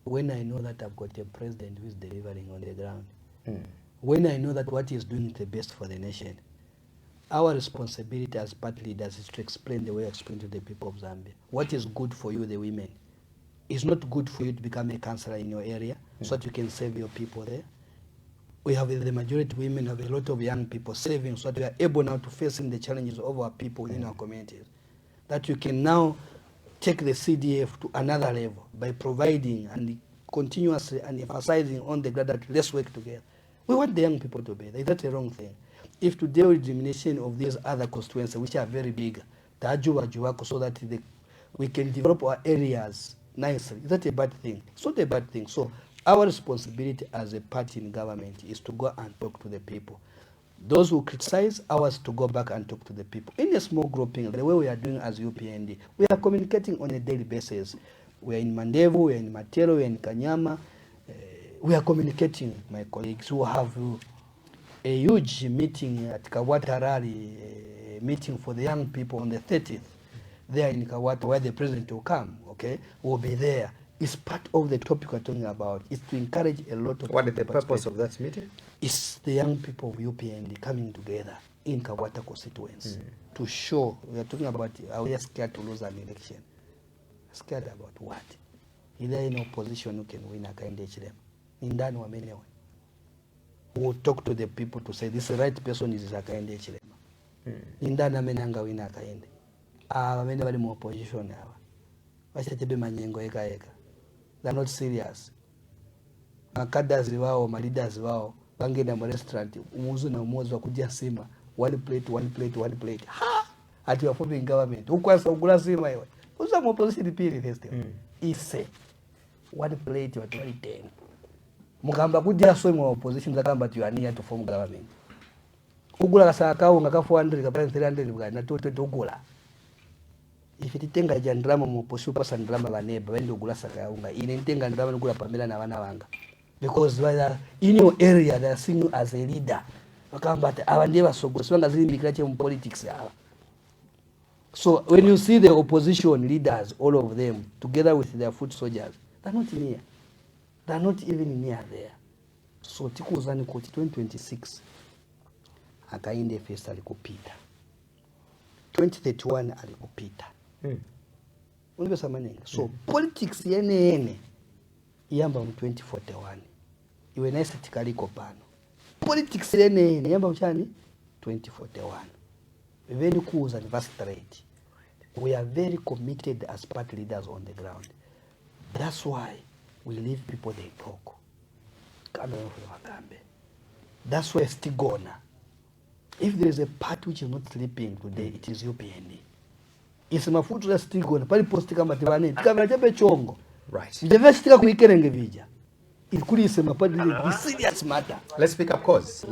when I know that I've got a president who is delivering on the ground? When I know that what he's doing is the best for the nation. Our responsibility as party leaders is to explain the way I explain to the people of Zambia. What is good for you, the women. It's not good for you to become a counselor in your area so that you can save your people there. We have the majority women, have a lot of young people saving so that we are able now to facing the challenges of our people within our communities. That you can now take the CDF to another level by providing and continuously and emphasizing on the ground that let's work together. We want the young people to be there. That's a wrong thing. If to deal with diminution of these other constituencies, which are very big, so that we can develop our areas nicely, is that a bad thing? It's not a bad thing. So our responsibility as a party in government is to go and talk to the people. Those who criticize, ours to go back and talk to the people. In a small grouping, the way we are doing as UPND, we are communicating on a daily basis. We are in Mandevu, we are in Matero, we are in Kanyama. We are communicating, my colleagues, who have a huge meeting at Kawata Rally, meeting for the young people on the 30th, there in Kawata, where the president will come, okay, will be there. It's part of the topic we're talking about. It's to encourage a lot of What is the purpose of that meeting? It's the young people of UPND coming together in Kawata constituency to show, we are talking about, we are scared to lose an election. Scared about what? Is there any opposition who can win a kind of them? In that one, anyway. We'll talk to the people to say this right person is a kind of them. In that amenanga win a kind. Many of them opposition now. I said to be manyengo eka. They're not serious. Makadas wao, leaders wao, bangena mu restaurant, umuzu na umuzu wa kujia sima, one plate. Ha! Ati wa forming government. Ukwasa ugula sima iwe. Uza mu opposition pili festival. Ise. One plate wa 2010. Mugamba kujia so mu opposition zakamba tu ania to form government. Ugula kasaka unga ka 400 ka 300 bwa na to ugula. Ifititenga jandrama mu opposition pasa ndrama baneba bende ugula saka unga. Inentenga ndrama ugula pamela na wana wanga. Because in your area they are seeing you as a leader. Wakamba abande basogo swanga zili mikirache mu politics yawa. So when you see the opposition leaders, all of them, together with their foot soldiers, they're not near. They're not even near there. So tikuzani koti 2026, akainde first alikupita. 2031 alikupita. Unibesa manenga. So politics yene iyamba mu 2041. Iwe na estatikali kopano. Politics yene iyamba mchani 2041. Very cool and vast trade. We are very committed as party leaders on the ground. That's why we leave people they talk. That's why it's gonna. If there is a party which is not sleeping today, it is UPND. It's mafutu ya still pali posti kama tibane kama tepe chongo. Right. Devestika kuikerenge vija. Ikuli isema pali the serious matter. Let's pick up cause.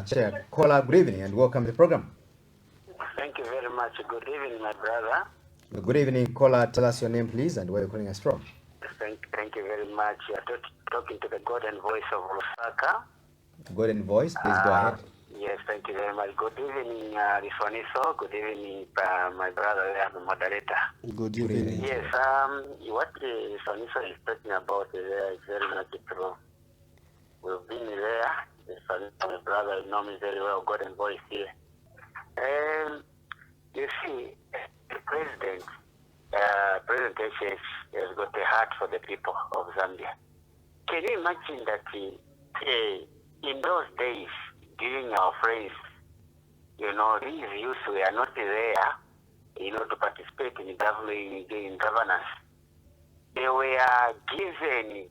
Chair. Caller, good evening and welcome to the program. Thank you very much. Good evening, my brother. Good evening, caller. Tell us your name, please, and where you're calling us from. Thank you very much. You're talking to the golden voice of Lusaka. Golden voice, please go ahead. Yes, thank you very much. Good evening, Rifoniso. Good evening, my brother, the moderator. Good evening. Yes, what Rifoniso is talking about is very much true. We've been there. My brother, you know me very well, golden voice here. You see, the president has got a heart for the people of Zambia. Can you imagine that in those days, during our friends, these youths were not there, to participate in governance. They were given,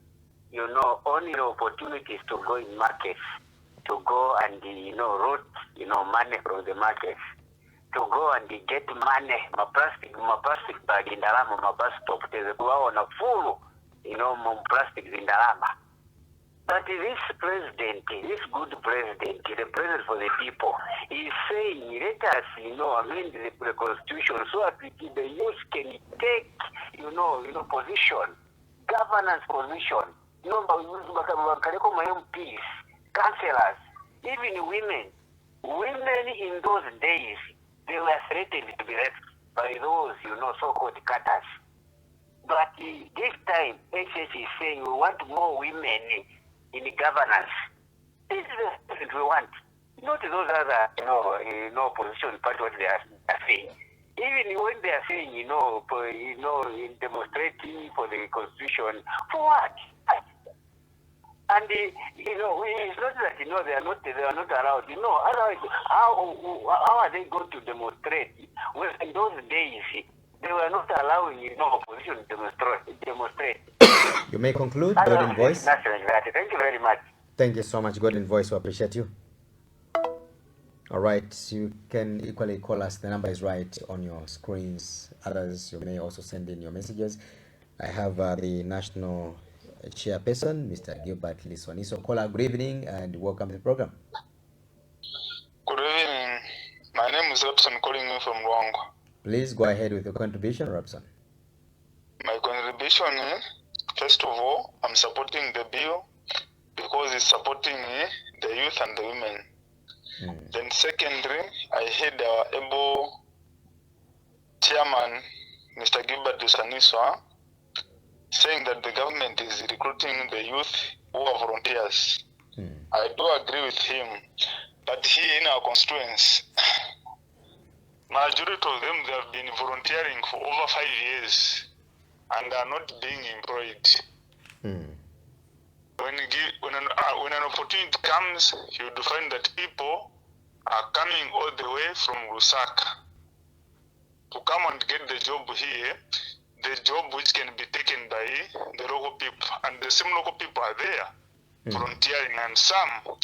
only opportunities to go in markets, to go and, route, money from the markets, to go and get money, my plastic bag in Dalama, my bus stop, to go on a full, plastic in Dalama. But this president, this good president, the president for the people, is saying, let us, amend the constitution so that the youth can take, position, governance position MPs, councillors, even women. Women in those days, they were threatened to be raped by those, so-called cutters. But this time, HH is saying we want more women in governance. This is the president we want. Not those other, opposition party what they are saying. Even when they are saying, in demonstrating for the constitution, for what? And it's not that they are not allowed. Otherwise, how are they going to demonstrate? Well, in those days, they were not allowing opposition to demonstrate. You may conclude, Golden Voice. Nothing like that. Thank you very much. Thank you so much, Golden Voice. We appreciate you. All right, you can equally call us. The number is right on your screens. Others, you may also send in your messages. I have the national chairperson, Mr. Gilbert Liswaniso. Caller, good evening and welcome to the program. Good evening. My name is Robson, calling you from Luango. Please go ahead with your contribution, Robson. My contribution is, first of all, I'm supporting the bill because it's supporting the youth and the women. Then secondly, I heard our able chairman, Mr. Gilbert Liswaniso, saying that the government is recruiting the youth who are volunteers. I do agree with him, but here in our constituents, majority of them, they have been volunteering for over 5 years and are not being employed. When an opportunity comes, you would find that people are coming all the way from Lusaka to come and get the job here, the job which can be taken by the local people. And the same local people are there volunteering, and some,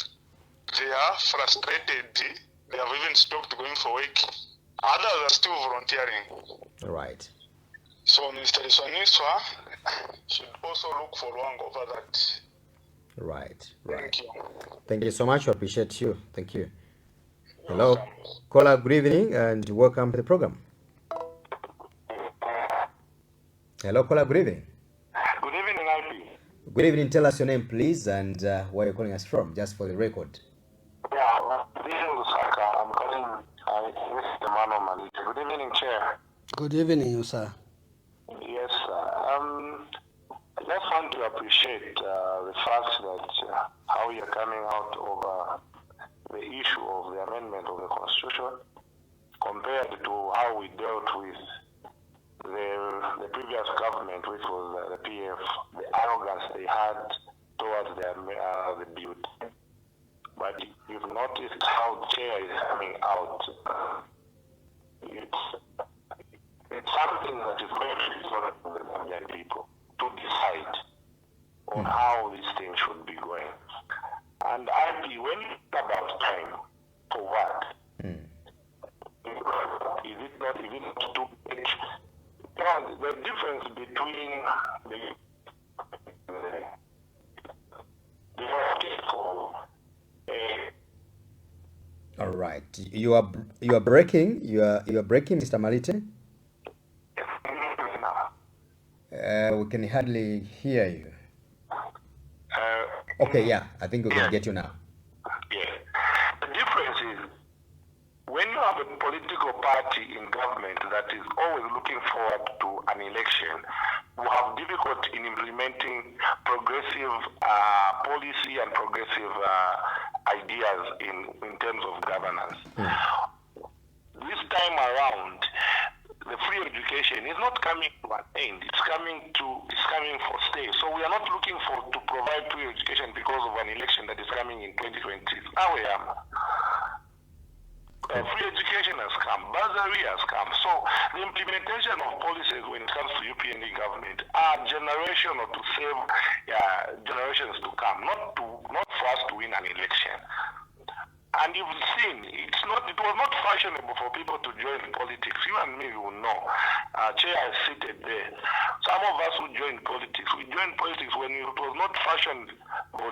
they are frustrated. They have even stopped going for work. Others are still volunteering. Right. So Mr. Liswaniso should also look for long over that. Right. Thank you. Thank you so much. I appreciate you. Thank you. Hello. Caller, good evening and welcome to the program. Hello, caller, good evening. Good evening, IP. Good evening. Tell us your name, please, and where you're calling us from, just for the record. Yeah, this is Lusaka. I'm calling this is the man of Malita. Good evening, Chair. Good evening, sir. Yes, I just want to appreciate the fact that how you're coming out over the issue of the amendment of the Constitution compared to how we dealt with the previous government, which was the PF, the arrogance they had towards the bill. But you've noticed how Chair is coming out. It's something that is very important for the Zambian people to decide on how this thing should be going. And IP, when you talk about time, for what? Is it not even too much? The difference between the all right, you are breaking. You are breaking, Mr. Malite. We can hardly hear you. Okay, yeah, I think we can get you now. Yeah. The difference is when you have a political party in government that is always looking forward to an election, you have difficulty in implementing progressive policy and progressive ideas in terms of governance. This time around, the free education is not coming to an end. It's coming for stay. So we are not looking to provide free education because of an election that is coming in 2020. Now we are. Free education has come, bursary has come. So the implementation of policies when it comes to UPND government are generational to save generations to come, not for us to win an election. And you've seen, it was not fashionable for people to join politics. You and me will know. Chair is seated there. Some of us who joined politics, we joined politics when it was not fashionable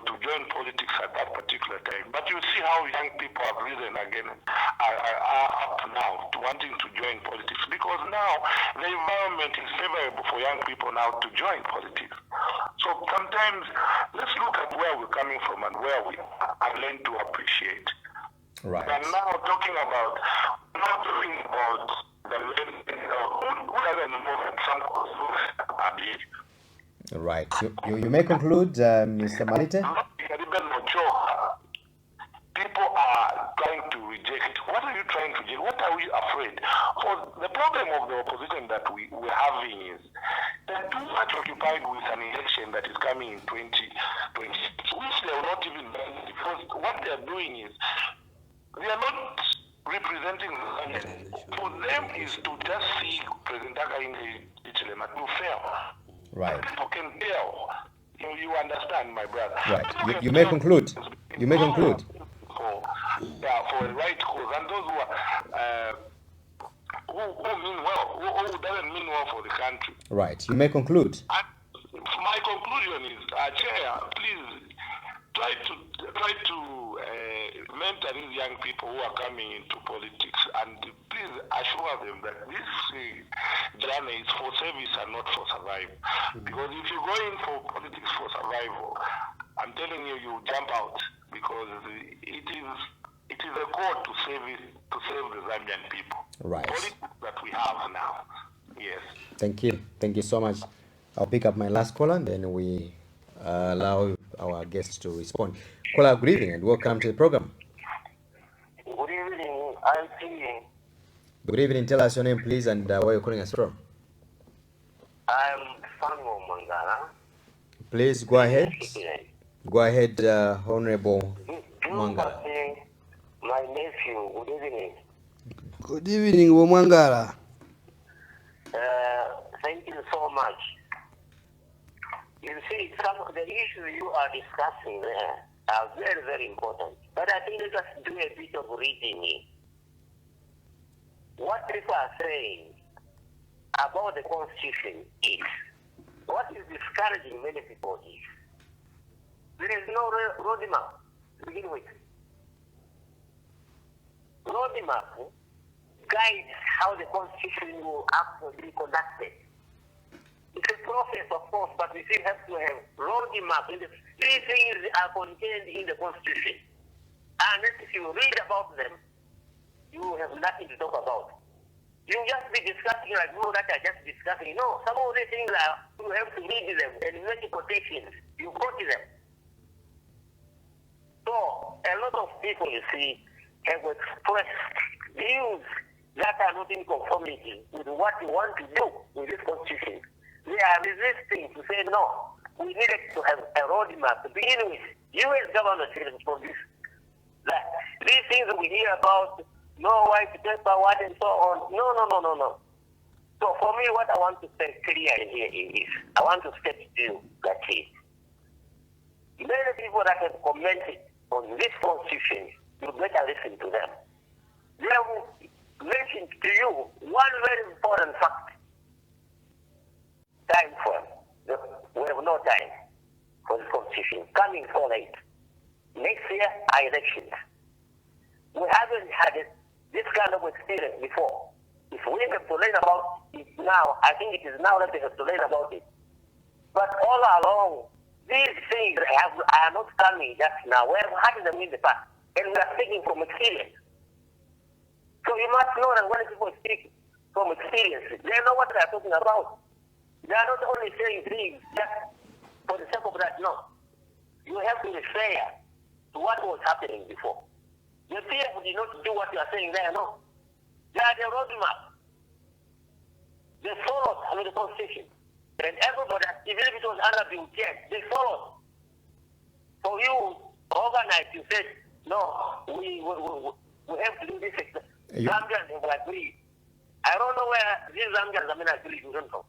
to join politics at that particular time. But you see how young people have risen again, are up now to wanting to join politics, because now the environment is favorable for young people now to join politics. So sometimes let's look at where we're coming from and where we are and learn to appreciate. Right. And now talking about the who doesn't know that some causes are Right. You may conclude, Mr. Malite. People are trying to reject. What are you trying to reject? What are we afraid? For the problem of the opposition that we're having is they're too much occupied with an election that is coming in 2020, which they will not even learn, because what they're doing is they are not representing the Zambians. For them is to just see President Hakainde Hichilema to fail. Right. People can tell. You understand, my brother. Right. You may conclude. You may conclude. For a right cause, and those who mean well, who doesn't mean well for the country. Right. You may conclude. And my conclusion is, Chair, please try to mentor these young people who are coming into politics, and please assure them that this journey is for service and not for survival. Because if you go in for politics for survival, I'm telling you, you jump out, because it is a call to save the Zambian people. Right. Politics that we have now. Yes. Thank you so much. I'll pick up my last caller, and then we allow our guests to respond. Caller, good evening and welcome to the program. Good evening, Auntie. Good evening. Tell us your name, please, and where you're calling us from. I'm Fango Mangala. Please go ahead. Go ahead, Honorable Mangala. My nephew, good evening. Good evening, Womangala. Thank you so much. You see, some of the issues you are discussing there are very, very important. But I think let us do a bit of reading here. What people are saying about the Constitution is, what is discouraging many people is, there is no roadmap to begin with. Roadmap guides how the Constitution will actually be conducted. It's a process, of course, but we still have to have roadmap. The three things are contained in the Constitution. And if you read about them, you have nothing to talk about. You just be discussing like you that are just discussing. No, some of these things are, you have to read them and make quotations. You quote them. So, a lot of people, you see, have expressed views that are not in conformity with what you want to do with this Constitution. They are resisting to say, no, we needed to have a roadmap to begin with. U.S. government is for this. That these things we hear about, no white paper, what and so on. No. So for me, what I want to say clearly here is, I want to state to you that many people that have commented on this Constitution, you better listen to them. They have mentioned to you one very important fact. Time for we have no time for this Constitution. Coming so late. Next year are elections. We haven't had this kind of experience before. If we have to learn about it now, I think it is now that we have to learn about it. But all along, these things are not coming just now. We have had them in the past, and we are speaking from experience. So you must know that when people speak from experience, they know what they are talking about. They are not only saying things just for the sake of that. No. You have to refer to what was happening before. The people did not do what you are saying there, no. They are the roadmap. They followed under the Constitution. And everybody, even if it was under the UPND, they followed. So you organized, you said, no, we have to do this. Zambians have agreed. I don't know where these Zambians have agreed to them from.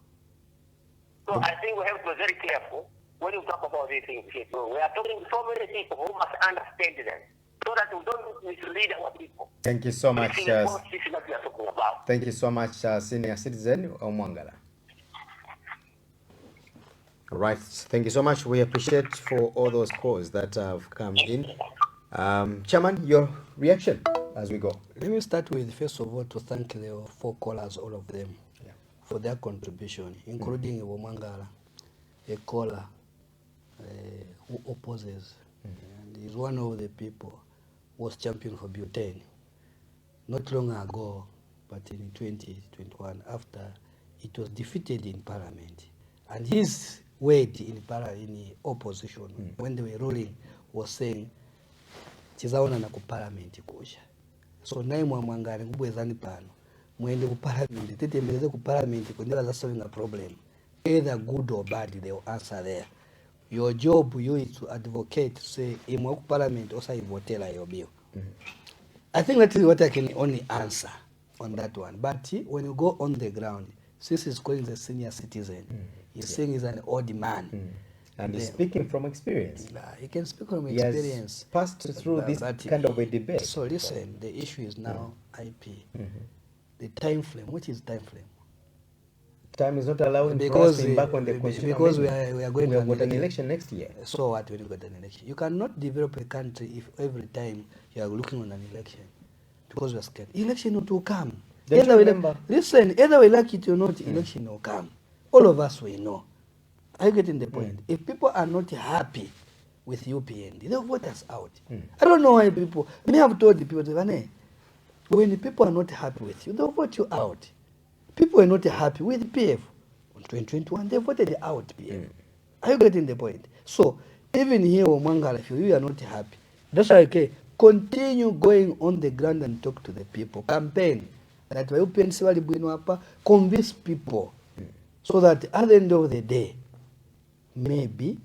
So I think we have to be very careful when you talk about these things. We are talking to so many people who must understand them. So so that we don't mislead our people. Thank you so much. This is the most issue that we are talking about. Thank you so much, senior citizen Omwangala. Right. Thank you so much. We appreciate for all those calls that have come in. Chairman, your reaction as we go. Let me start with, first of all, to thank the 4 callers, all of them, for their contribution, including Omwangala, a caller who opposes, and is one of the people who was champion for butane not long ago, but in 2021, after it was defeated in Parliament. And his word in opposition, when they were ruling, was saying, chizaona na ku Parliament kusha. So naye Mwangala ngubwezani pano, mwende ku Parliament, tetembereze ku Parliament, kundela za solving a problem. Either good or bad, they will answer there. Your job, you is to advocate, to say, imwa ku Parliament, also ivotela your bill. I think that is what I can only answer on that one. But when you go on the ground, since he's calling the senior citizen, he's saying he's an old man. And he's speaking from experience. He can speak from experience. He has passed through this kind of a debate. So listen, the issue is now IP. The time frame, what is time frame? Time is not allowing because for us to embark on the constitution. Because we are going to an election next year. So what when you got an election? You cannot develop a country if every time you are looking on an election. Because we are scared. Election will come. Either we like it or not, election will come. All of us will know. Are you getting the point? If people are not happy with UPND, they'll vote us out. I don't know why people, I have told the people, when the people are not happy with you, they'll vote you out. People are not happy with PF. On 2021, they voted out PF. Are you getting the point? So, even here, Omwangala, if you are not happy, that's why, okay, continue going on the ground and talk to the people. Campaign. That UPND convince people. So that at the end of the day, maybe,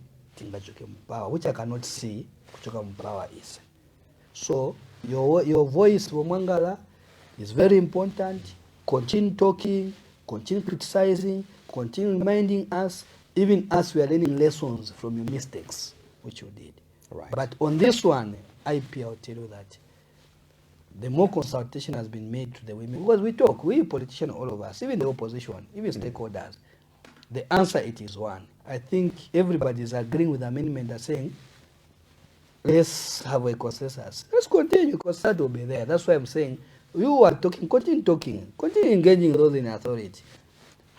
which I cannot see, power is. So, your voice, Omwangala, is very important. Continue talking, continue criticizing, continue reminding us, even as we are learning lessons from your mistakes, which you did. Right. But on this one, IP, I'll tell you that the more consultation has been made to the women, because we talk, we politicians, all of us, even the opposition, even stakeholders, the answer it is one. I think everybody is agreeing with the amendment that's saying, let's have a consensus. Let's continue, because that will be there. That's why I'm saying, you are talking, continue engaging those in authority.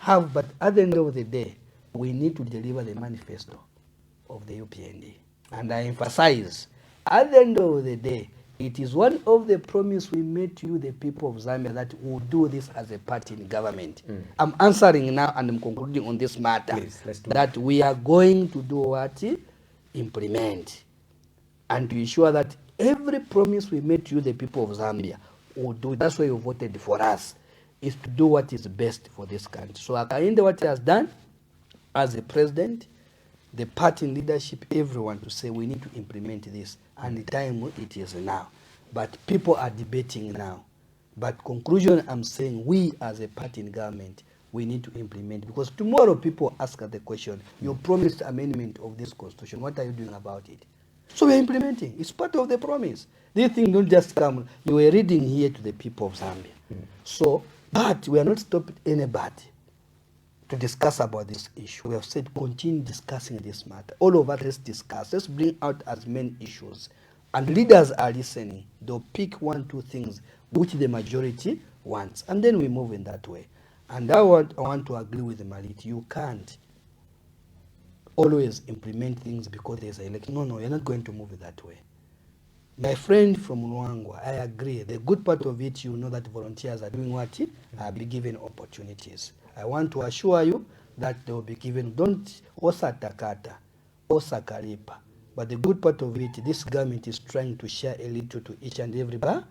But at the end of the day, we need to deliver the manifesto of the UPND. And I emphasize, at the end of the day, it is one of the promises we made to you, the people of Zambia, that we'll do this as a party in government. I'm answering now and I'm concluding on this matter. Please, let's do that we are going to do what? Implement. And to ensure that every promise we made to you, the people of Zambia, will do. That's why you voted for us, is to do what is best for this country. So Akainde, what he has done as a president, the party leadership, everyone to say we need to implement this, and the time it is now. But people are debating now. But conclusion, I'm saying we as a party in government, we need to implement, because tomorrow people ask us the question, you promised amendment of this constitution, what are you doing about it? So we are implementing. It's part of the promise. These things don't just come. You were reading here to the people of Zambia. So, but we are not stopping anybody to discuss about this issue. We have said continue discussing this matter. All of us, let's discuss. Let's bring out as many issues. And leaders are listening. They'll pick 1, 2 things which the majority wants. And then we move in that way. And I want to agree with the Maliti. You can't always implement things because there's an election. No, you're not going to move it that way. My friend from Luangwa, I agree. The good part of it, you know that volunteers are doing what? Are be given opportunities. I want to assure you that they will be given, don't osatakata, osakalipa. But the good part of it, this government is trying to share a little to each and everybody.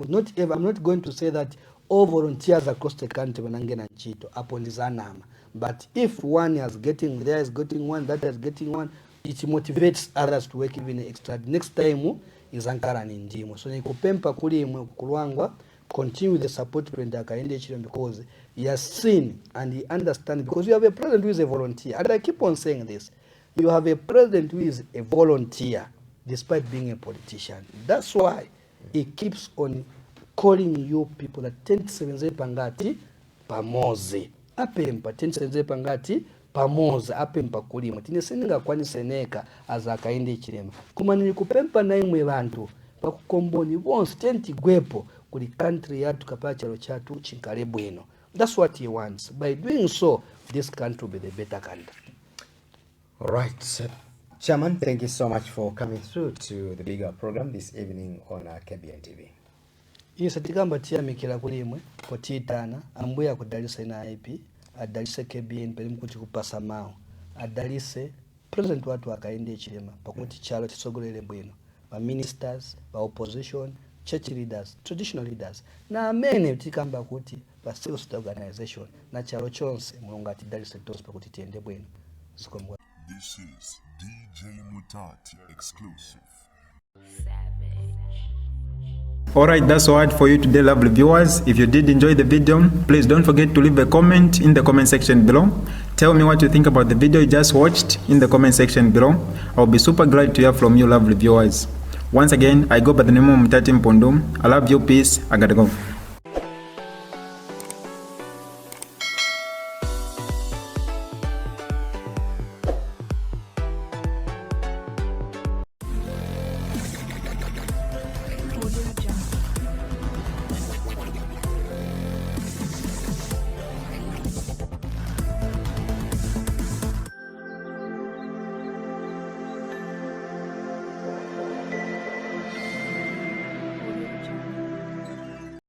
Not ever, I'm not going to say that all volunteers across the country wanangena nchito upon zanama. But if one is getting, there is getting one, that is getting one, it motivates others to work even extra. Next time is Ankara Ninjimo. So nikupempa kuli Kulwangwa, continue the support to Akainde children, because he has seen and he understands, because you have a president who is a volunteer. And I keep on saying this. You have a president who is a volunteer. despite being a politician. That's why he keeps on calling you people that tendisebenze pangati pamoze. Apempa tendisebenze pangati pamoza apempa kulima. Tineseninga kwani seneka azakaende chilema. Kuma nilikupempa na imwe bantu pakukomboni bonse tenti gwepo kuli country yatu kapachalo chatu chinkale bwino. That's what he wants. By doing so, this country will be the better country. All right. Chairman, thank you so much for coming through to the bigger program this evening on KBN TV. Yes, atikamba tia mikila kulimwe potitana ambuya kudalisa ina IP adalise KBN peli mkuti kupasa mao adalise president watu wakaende chilema pakuti chalo chisogolele bwino ba ministers, ba opposition, church leaders, traditional leaders na amene tikamba kuti ba civil society organization na chalo chonse mulungu atidalise tonse pakuti tiende bwino. This is DJ Mutati exclusive. Alright, that's all for you today, lovely viewers. If you did enjoy the video, please don't forget to leave a comment in the comment section below. Tell me what you think about the video you just watched in the comment section below. I'll be super glad to hear from you, lovely viewers. Once again, I go by the name of Mutati Mpundu. I love you, peace, I gotta go.